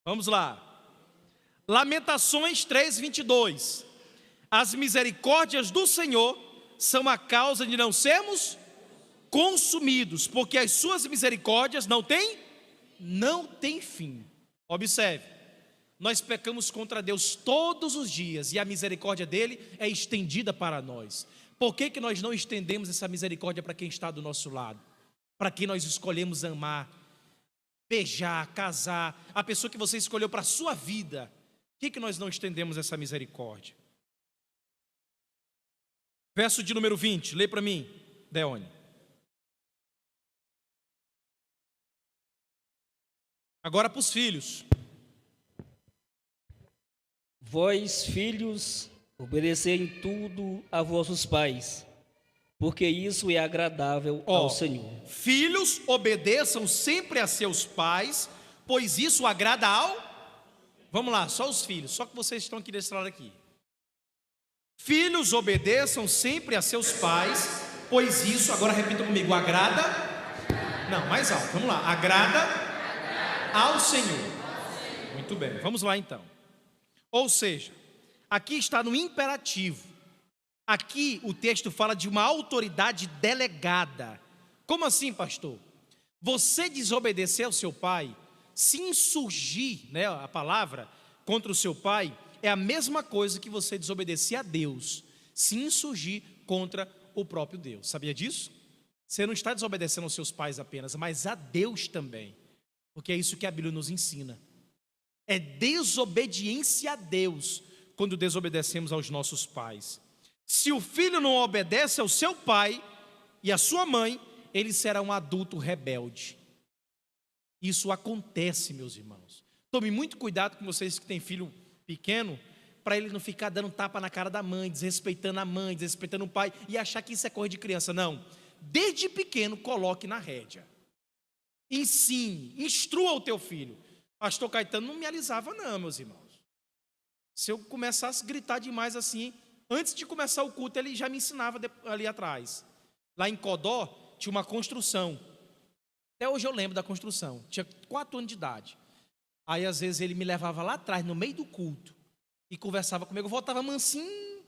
Vamos lá. Lamentações 3:22. As misericórdias do Senhor são a causa de não sermos consumidos, porque as suas misericórdias não têm fim. Observe, nós pecamos contra Deus todos os dias e a misericórdia dele é estendida para nós. Por que nós não estendemos essa misericórdia para quem está do nosso lado? Para quem nós escolhemos amar, beijar, casar, a pessoa que você escolheu para a sua vida. Por que nós não estendemos essa misericórdia? Verso de número 20, lê para mim, Deone. Agora para os filhos. Vós, filhos, obedecei em tudo a vossos pais, porque isso é agradável ao Senhor. Filhos, obedeçam sempre a seus pais, pois isso agrada ao... Vamos lá, só os filhos, só que vocês estão aqui desse lado aqui. Filhos, obedeçam sempre a seus pais, pois isso, agora repita comigo, agrada... Não, mais alto, vamos lá, agrada ao Senhor. Muito bem, vamos lá então. Ou seja, aqui está no imperativo. Aqui o texto fala de uma autoridade delegada. Como assim, pastor? Você desobedecer ao seu pai, se insurgir, né, a palavra, contra o seu pai, é a mesma coisa que você desobedecer a Deus, se insurgir contra o próprio Deus. Sabia disso? Você não está desobedecendo aos seus pais apenas, mas a Deus também. Porque é isso que a Bíblia nos ensina. É desobediência a Deus quando desobedecemos aos nossos pais. Se o filho não obedece ao seu pai e à sua mãe, ele será um adulto rebelde. Isso acontece, meus irmãos. Tome muito cuidado com vocês que têm filho pequeno, para ele não ficar dando tapa na cara da mãe, desrespeitando a mãe, desrespeitando o pai e achar que isso é coisa de criança. Não. Desde pequeno, coloque na rédea. Ensine, instrua o teu filho. Pastor Caetano não me alisava não, meus irmãos. Se eu começasse a gritar demais assim, antes de começar o culto, ele já me ensinava ali atrás. Lá em Codó, tinha uma construção. Até hoje eu lembro da construção. Tinha 4 anos de idade. Aí às vezes ele me levava lá atrás, no meio do culto, e conversava comigo. Eu voltava mansinho,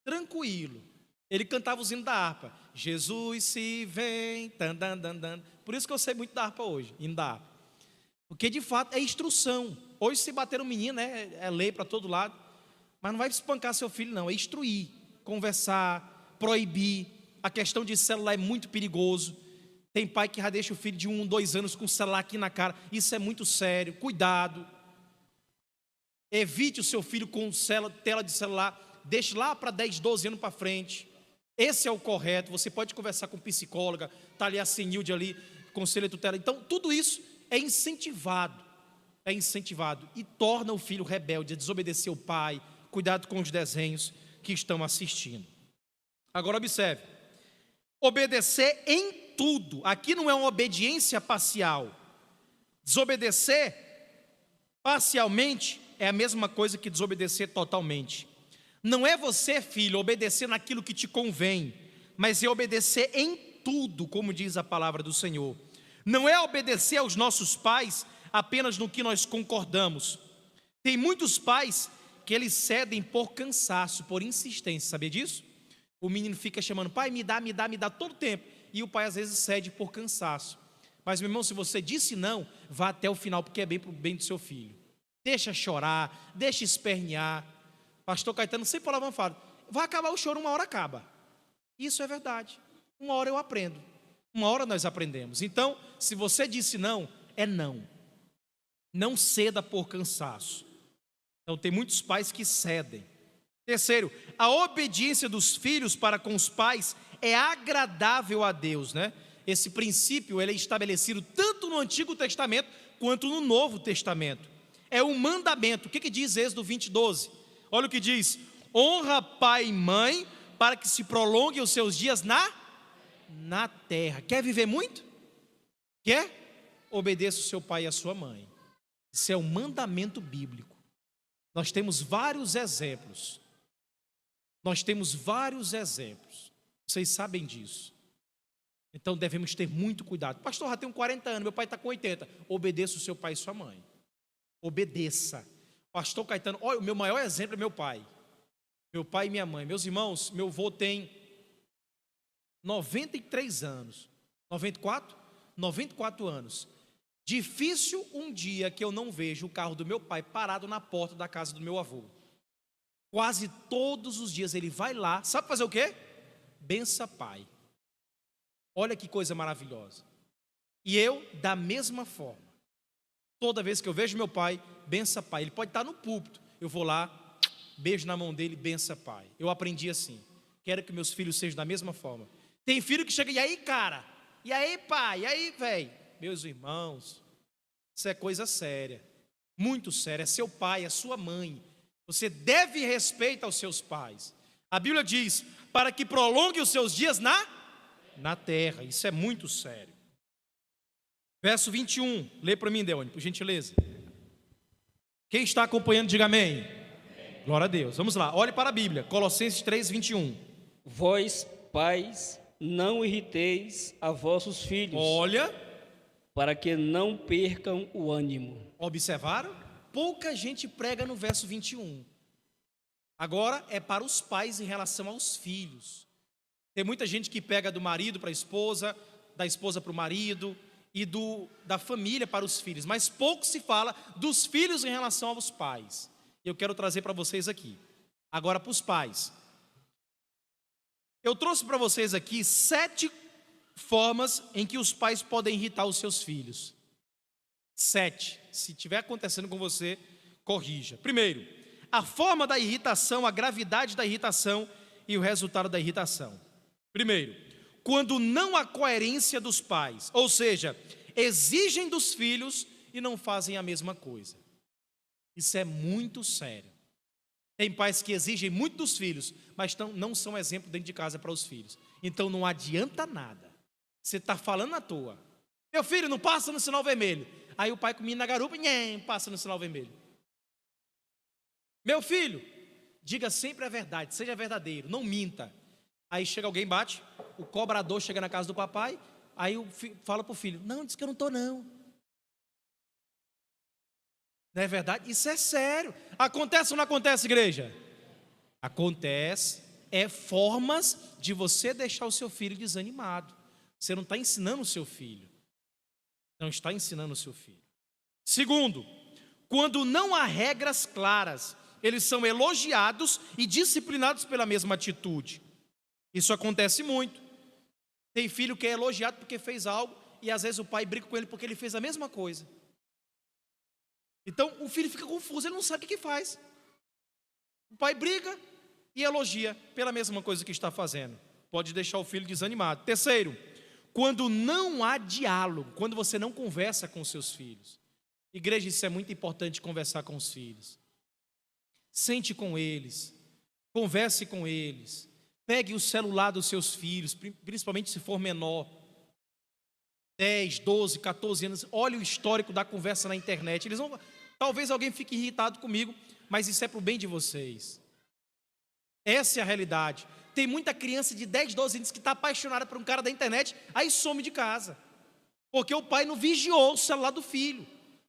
tranquilo. Ele cantava os hinos da harpa. Jesus se vem, tan, dan, dan, dan. Por isso que eu sei muito da harpa hoje, hino da harpa. Porque de fato é instrução. Hoje se bater um menino é lei para todo lado. Mas não vai espancar seu filho não, é instruir, conversar, proibir. A questão de celular é muito perigoso. Tem pai que já deixa o filho de 1, 2 anos com o celular aqui na cara. Isso é muito sério, cuidado. Evite o seu filho com tela de celular. Deixe lá para 10, 12 anos para frente. Esse é o correto. Você pode conversar com psicóloga. Está ali a Senilde ali, conselho de tutela. Então tudo isso é incentivado e torna o filho rebelde, a desobedecer o pai. Cuidado com os desenhos que estão assistindo. Agora observe, obedecer em tudo, aqui não é uma obediência parcial. Desobedecer parcialmente é a mesma coisa que desobedecer totalmente. Não é você, filho, obedecer naquilo que te convém, mas é obedecer em tudo, como diz a palavra do Senhor. Não é obedecer aos nossos pais apenas no que nós concordamos. Tem muitos pais que eles cedem por cansaço, por insistência, sabia disso? O menino fica chamando, pai, me dá todo tempo. E o pai às vezes cede por cansaço. Mas meu irmão, se você disse não, vá até o final, porque é bem para o bem do seu filho. Deixa chorar, deixa espernear. Pastor Caetano sempre fala, vai acabar o choro, uma hora acaba. Isso é verdade. Uma hora eu aprendo. Uma hora nós aprendemos. Então, se você disse não, é não. Não ceda por cansaço. Então, tem muitos pais que cedem. Terceiro, a obediência dos filhos para com os pais é agradável a Deus, né? Esse princípio ele é estabelecido tanto no Antigo Testamento quanto no Novo Testamento. É um mandamento. O que diz Êxodo 20:12? Olha o que diz: honra pai e mãe para que se prolonguem os seus dias na terra. Quer viver muito? Quer? Obedeça o seu pai e a sua mãe. Isso é um mandamento bíblico. Nós temos vários exemplos. Vocês sabem disso. Então devemos ter muito cuidado. Pastor, já tenho 40 anos, meu pai está com 80. Obedeça o seu pai e sua mãe. Obedeça. Pastor Caetano, olha, o meu maior exemplo é meu pai. Meu pai e minha mãe. Meus irmãos, meu avô tem 93 anos. 94? 94 anos. Difícil um dia que eu não vejo o carro do meu pai parado na porta da casa do meu avô. Quase todos os dias ele vai lá, sabe fazer o quê? Bença pai. Olha que coisa maravilhosa. E eu, da mesma forma, toda vez que eu vejo meu pai, bença pai. Ele pode estar no púlpito, eu vou lá, beijo na mão dele, bença pai. Eu aprendi assim. Quero que meus filhos sejam da mesma forma. Tem filho que chega, e aí, cara? E aí, pai? E aí, velho? Meus irmãos, isso é coisa séria, muito séria. É seu pai, é sua mãe. Você deve respeito aos seus pais. A Bíblia diz, para que prolongue os seus dias na terra. Isso é muito sério. Verso 21, lê para mim, Deone, por gentileza. Quem está acompanhando, diga amém. Glória a Deus. Vamos lá, olhe para a Bíblia, Colossenses 3, 21. Vós, pais, não irriteis a vossos filhos. Olha, para que não percam o ânimo. Observaram? Pouca gente prega no verso 21. Agora é para os pais em relação aos filhos. Tem muita gente que pega do marido para a esposa, da esposa para o marido e da família para os filhos, mas pouco se fala dos filhos em relação aos pais. Eu quero trazer para vocês aqui. Agora para os pais. Eu trouxe para vocês aqui 7 formas em que os pais podem irritar os seus filhos. 7. Se estiver acontecendo com você, corrija. Primeiro, a forma da irritação, a gravidade da irritação e o resultado da irritação. Primeiro, quando não há coerência dos pais, ou seja, exigem dos filhos e não fazem a mesma coisa. Isso é muito sério. Tem pais que exigem muito dos filhos, mas não são exemplo dentro de casa para os filhos. Então não adianta nada. Você está falando à toa. Meu filho, não passa no sinal vermelho. Aí o pai com o menino na garupa, passa no sinal vermelho. Meu filho, diga sempre a verdade, seja verdadeiro, não minta. Aí chega alguém, bate, o cobrador chega na casa do papai, aí fala para o filho, não, diz que eu não estou não. Não é verdade? Isso é sério. Acontece ou não acontece, igreja? Acontece. É formas de você deixar o seu filho desanimado. Você não está ensinando o seu filho. Não está ensinando o seu filho. Segundo, quando não há regras claras, eles são elogiados e disciplinados pela mesma atitude. Isso acontece muito. Tem filho que é elogiado porque fez algo e às vezes o pai briga com ele porque ele fez a mesma coisa. Então o filho fica confuso, ele não sabe o que faz. O pai briga e elogia pela mesma coisa que está fazendo. Pode deixar o filho desanimado. Terceiro, quando não há diálogo, quando você não conversa com os seus filhos. Igreja, isso é muito importante, conversar com os filhos. Sente com eles, converse com eles, pegue o celular dos seus filhos, principalmente se for menor, 10, 12, 14 anos, olhe o histórico da conversa na internet. Eles vão, talvez alguém fique irritado comigo, mas isso é para o bem de vocês. Essa é a realidade. Tem muita criança de 10, 12 anos que está apaixonada por um cara da internet, aí some de casa, porque o pai não vigiou o celular do filho.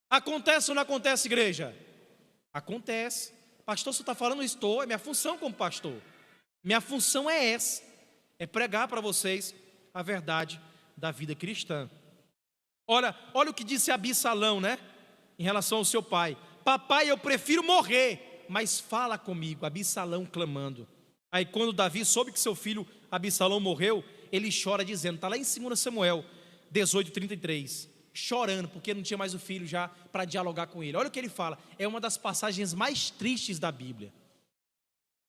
Acontece ou não acontece, igreja? Acontece. Pastor, você está falando isso? Estou, é minha função como pastor. Minha função é essa, é pregar para vocês a verdade da vida cristã. Olha o que disse Absalão, né? Em relação ao seu pai. Papai, eu prefiro morrer, mas fala comigo. Absalão clamando. Aí quando Davi soube que seu filho Absalão morreu, ele chora dizendo, está lá em 2 Samuel 18:33, chorando, porque não tinha mais o filho já para dialogar com ele. Olha o que ele fala, é uma das passagens mais tristes da Bíblia.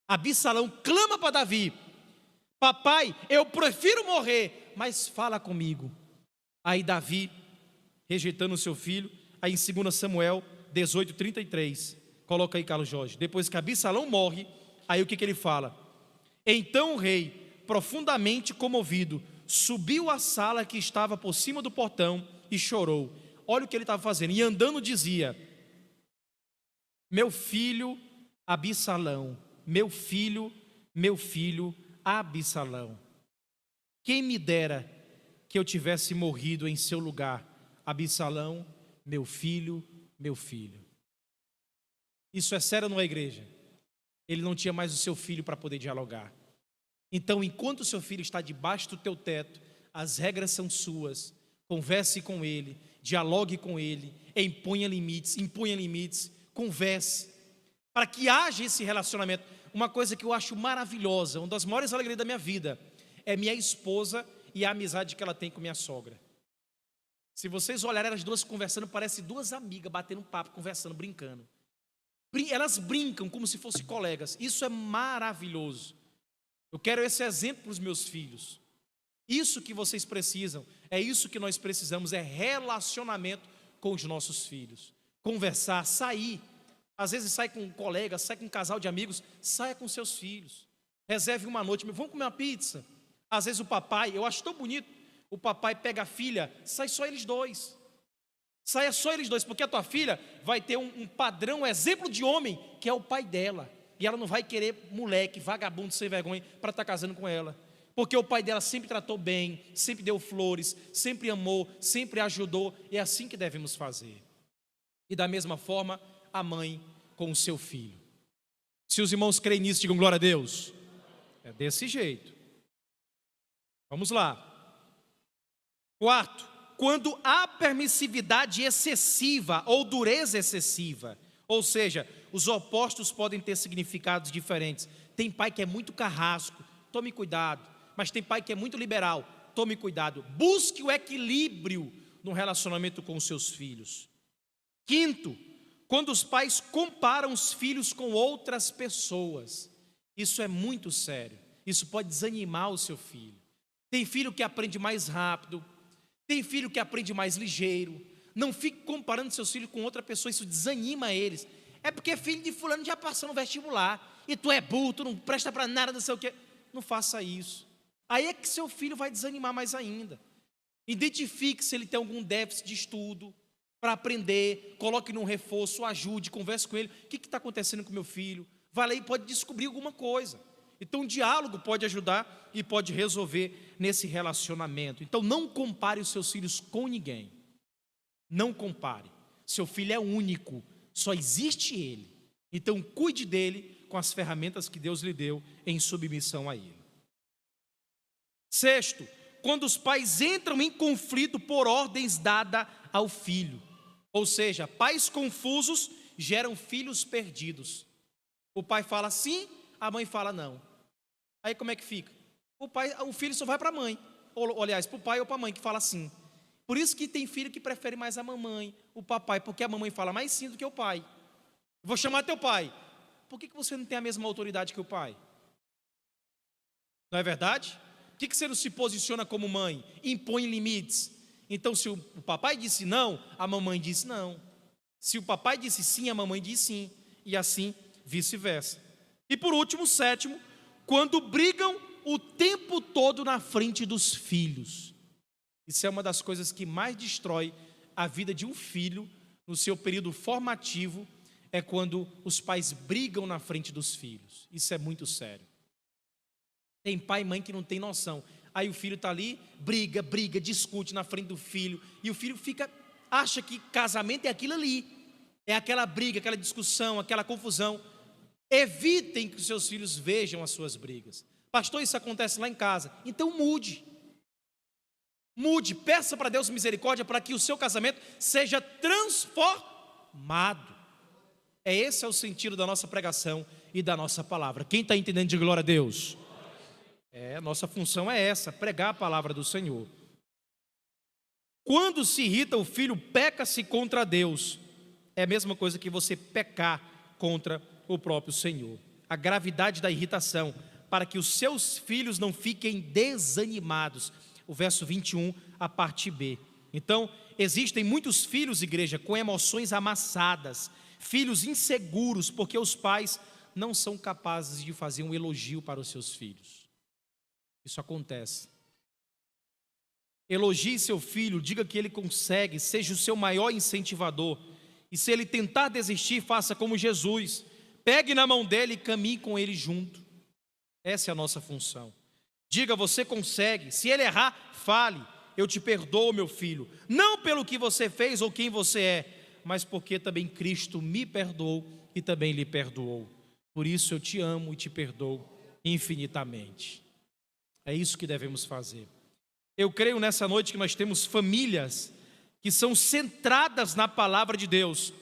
Absalão clama para Davi, papai, eu prefiro morrer, mas fala comigo. Aí Davi, rejeitando o seu filho, aí em 2 Samuel 18:33, coloca aí, Carlos Jorge, depois que Absalão morre, aí o que ele fala? Então o rei, profundamente comovido, subiu à sala que estava por cima do portão e chorou. Olha o que ele estava fazendo, e andando dizia, meu filho Absalão, meu filho Absalão, quem me dera que eu tivesse morrido em seu lugar. Absalão, meu filho, Isso é sério, não é, igreja? Ele não tinha mais o seu filho para poder dialogar. Então, enquanto o seu filho está debaixo do teu teto, as regras são suas. Converse com ele, dialogue com ele, imponha limites, converse, para que haja esse relacionamento. Uma coisa que eu acho maravilhosa, uma das maiores alegrias da minha vida, é minha esposa e a amizade que ela tem com minha sogra. Se vocês olharem as duas conversando, parece duas amigas batendo um papo, conversando, brincando. Elas brincam como se fossem colegas. Isso é maravilhoso. Eu quero esse exemplo para os meus filhos. Isso que vocês precisam, é isso que nós precisamos, é relacionamento com os nossos filhos. Conversar, sair. Às vezes sai com um colega, sai com um casal de amigos, saia com seus filhos. Reserve uma noite, vamos comer uma pizza. Às vezes o papai, eu acho tão bonito, o papai pega a filha, sai só eles dois. Saia só eles dois, porque a tua filha vai ter um padrão, um exemplo de homem, que é o pai dela. E ela não vai querer moleque, vagabundo, sem vergonha, para estar casando com ela. Porque o pai dela sempre tratou bem, sempre deu flores, sempre amou, sempre ajudou. É assim que devemos fazer. E da mesma forma, a mãe com o seu filho. Se os irmãos creem nisso, digam glória a Deus. É desse jeito. Vamos lá. Quarto, quando há permissividade excessiva ou dureza excessiva, ou seja, os opostos podem ter significados diferentes. Tem pai que é muito carrasco, tome cuidado. Mas tem pai que é muito liberal, tome cuidado. Busque o equilíbrio no relacionamento com os seus filhos. Quinto, quando os pais comparam os filhos com outras pessoas. Isso é muito sério. Isso pode desanimar o seu filho. Tem filho que aprende mais rápido, tem filho que aprende mais ligeiro. Não fique comparando seus filhos com outra pessoa, isso desanima eles. É porque filho de fulano já passou no vestibular, e tu é burro, tu não presta para nada, não sei o quê. Não faça isso. Aí é que seu filho vai desanimar mais ainda. Identifique se ele tem algum déficit de estudo, para aprender, coloque num reforço, ajude, converse com ele. O que está acontecendo com meu filho? Vai lá e pode descobrir alguma coisa. Então o diálogo pode ajudar e pode resolver nesse relacionamento. Então não compare os seus filhos com ninguém. Não compare. Seu filho é único, só existe ele. Então cuide dele com as ferramentas que Deus lhe deu em submissão a ele. Sexto, quando os pais entram em conflito por ordens dadas ao filho. Ou seja, pais confusos geram filhos perdidos. O pai fala sim, a mãe fala não. Aí como é que fica? O filho só vai para a mãe. Ou aliás, para o pai ou para a mãe que fala sim. Por isso que tem filho que prefere mais a mamãe, o papai, porque a mamãe fala mais sim do que o pai. Vou chamar teu pai. Por que você não tem a mesma autoridade que o pai? Não é verdade? Por que você não se posiciona como mãe? Impõe limites. Então, se o papai disse não, a mamãe disse não. Se o papai disse sim, a mamãe disse sim. E assim, vice-versa. E por último, sétimo, quando brigam o tempo todo na frente dos filhos. Isso é uma das coisas que mais destrói a vida de um filho no seu período formativo, é quando os pais brigam na frente dos filhos. Isso é muito sério. Tem pai e mãe que não tem noção. Aí o filho está ali, briga, discute na frente do filho, e o filho acha que casamento é aquilo ali, é aquela briga, aquela discussão, aquela confusão. Evitem que os seus filhos vejam as suas brigas. Pastor, isso acontece lá em casa. Então mude, peça para Deus misericórdia para que o seu casamento seja transformado. Esse é o sentido da nossa pregação e da nossa palavra. Quem está entendendo, diga glória a Deus. Nossa função é essa, pregar a palavra do Senhor. Quando se irrita o filho, peca-se contra Deus. É a mesma coisa que você pecar contra o próprio Senhor. A gravidade da irritação, para que os seus filhos não fiquem desanimados. O verso 21, a parte B. Então, existem muitos filhos, igreja, com emoções amassadas, filhos inseguros, porque os pais não são capazes de fazer um elogio para os seus filhos. Isso acontece. Elogie seu filho, diga que ele consegue, seja o seu maior incentivador. E se ele tentar desistir, faça como Jesus. Pegue na mão dele e caminhe com ele junto. Essa é a nossa função. Diga, você consegue. Se ele errar, fale. Eu te perdoo, meu filho. Não pelo que você fez ou quem você é, mas porque também Cristo me perdoou e também lhe perdoou. Por isso eu te amo e te perdoo infinitamente. É isso que devemos fazer. Eu creio nessa noite que nós temos famílias que são centradas na palavra de Deus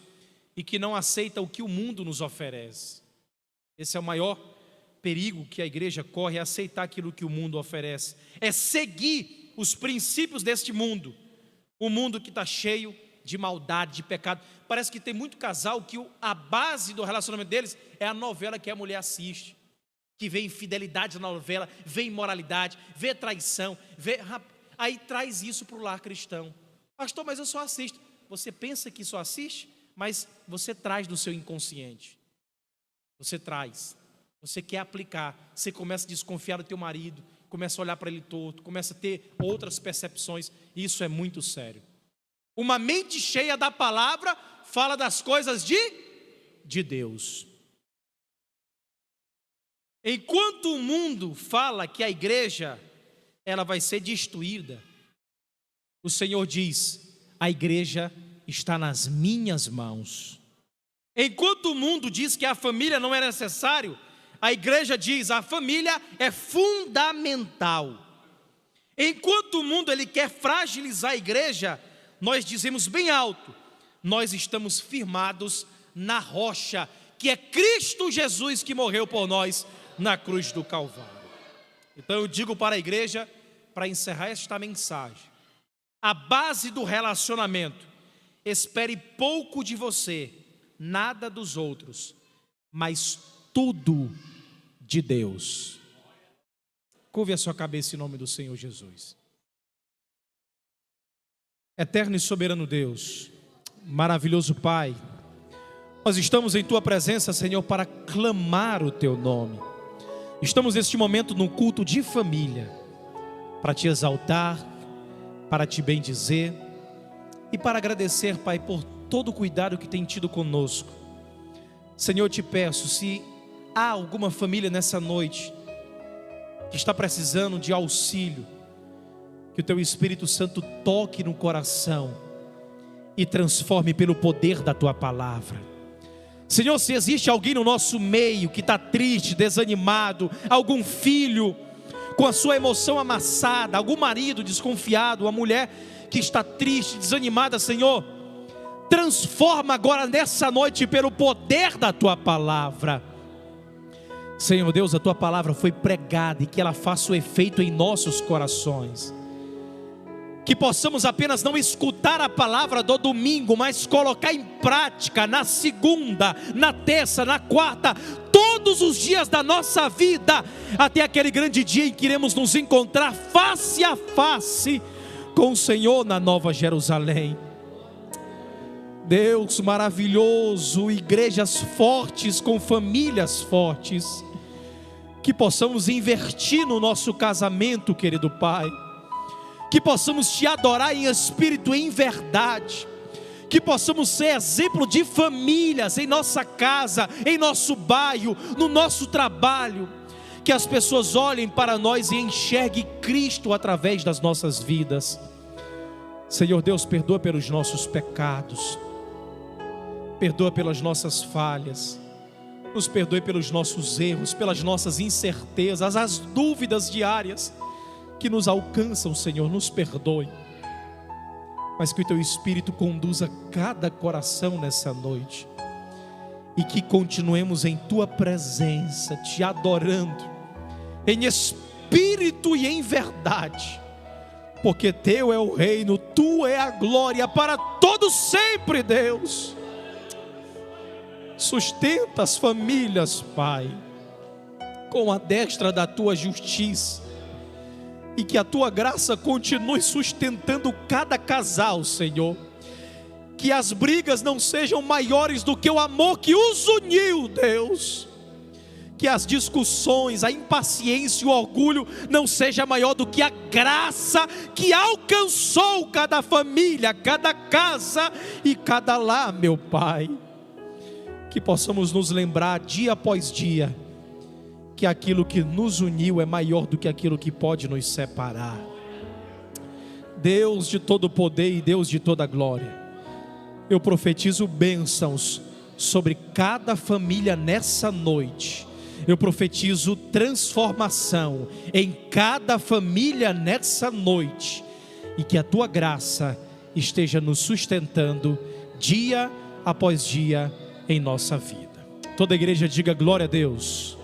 e que não aceitam o que o mundo nos oferece. Esse é o maior perigo que a igreja corre, é aceitar aquilo que o mundo oferece, é seguir os princípios deste mundo, um mundo que está cheio de maldade, de pecado. Parece que tem muito casal que a base do relacionamento deles é a novela que a mulher assiste, que vê infidelidade na novela, vê imoralidade, vê traição, aí traz isso para o lar cristão. Pastor, mas eu só assisto. Você pensa que só assiste, mas você traz do seu inconsciente. Você traz, você quer aplicar, você começa a desconfiar do teu marido, começa a olhar para ele torto, começa a ter outras percepções. Isso é muito sério. Uma mente cheia da palavra fala das coisas de Deus. Enquanto o mundo fala que a igreja ela vai ser destruída, o Senhor diz: a igreja está nas minhas mãos. Enquanto o mundo diz que a família não é necessário, a igreja diz: a família é fundamental. Enquanto o mundo ele quer fragilizar a igreja, nós dizemos bem alto: nós estamos firmados na rocha, que é Cristo Jesus, que morreu por nós na cruz do Calvário. Então eu digo para a igreja, para encerrar esta mensagem: a base do relacionamento, espere pouco de você, nada dos outros, mas tudo de Deus. Curve a sua cabeça em nome do Senhor Jesus. Eterno e soberano Deus, maravilhoso Pai, nós estamos em Tua presença, Senhor, para clamar o Teu nome. Estamos neste momento num culto de família, para Te exaltar, para Te bendizer e para agradecer, Pai, por todo o cuidado que tem tido conosco. Senhor, eu Te peço, se há alguma família nessa noite que está precisando de auxílio, que o Teu Espírito Santo toque no coração e transforme pelo poder da Tua palavra. Senhor, se existe alguém no nosso meio que está triste, desanimado, algum filho com a sua emoção amassada, algum marido desconfiado, uma mulher que está triste, desanimada, Senhor, transforma agora nessa noite pelo poder da Tua palavra. Senhor Deus, a Tua palavra foi pregada e que ela faça o efeito em nossos corações. Que possamos apenas não escutar a palavra do domingo, mas colocar em prática na segunda, na terça, na quarta, todos os dias da nossa vida, até aquele grande dia em que iremos nos encontrar face a face com o Senhor na Nova Jerusalém. Deus maravilhoso, igrejas fortes com famílias fortes, que possamos investir no nosso casamento, querido Pai, que possamos Te adorar em espírito e em verdade, que possamos ser exemplo de famílias em nossa casa, em nosso bairro, no nosso trabalho, que as pessoas olhem para nós e enxerguem Cristo através das nossas vidas. Senhor Deus, perdoa pelos nossos pecados, perdoa pelas nossas falhas, nos perdoe pelos nossos erros, pelas nossas incertezas, as dúvidas diárias que nos alcançam, Senhor, nos perdoe, mas que o Teu Espírito conduza cada coração nessa noite, e que continuemos em Tua presença, Te adorando, em espírito e em verdade, porque Teu é o reino, Tua é a glória para todos sempre, Deus. Sustenta as famílias, Pai, com a destra da Tua justiça, e que a Tua graça continue sustentando cada casal, Senhor. Que as brigas não sejam maiores do que o amor que os uniu, Deus. Que as discussões, a impaciência e o orgulho não seja maior do que a graça que alcançou cada família, cada casa e cada lar, meu Pai. Que possamos nos lembrar dia após dia que aquilo que nos uniu é maior do que aquilo que pode nos separar. Deus de todo poder e Deus de toda glória, eu profetizo bênçãos sobre cada família nessa noite. Eu profetizo transformação em cada família nessa noite, e que a tua graça esteja nos sustentando dia após dia em nossa vida. Toda a igreja diga glória a Deus.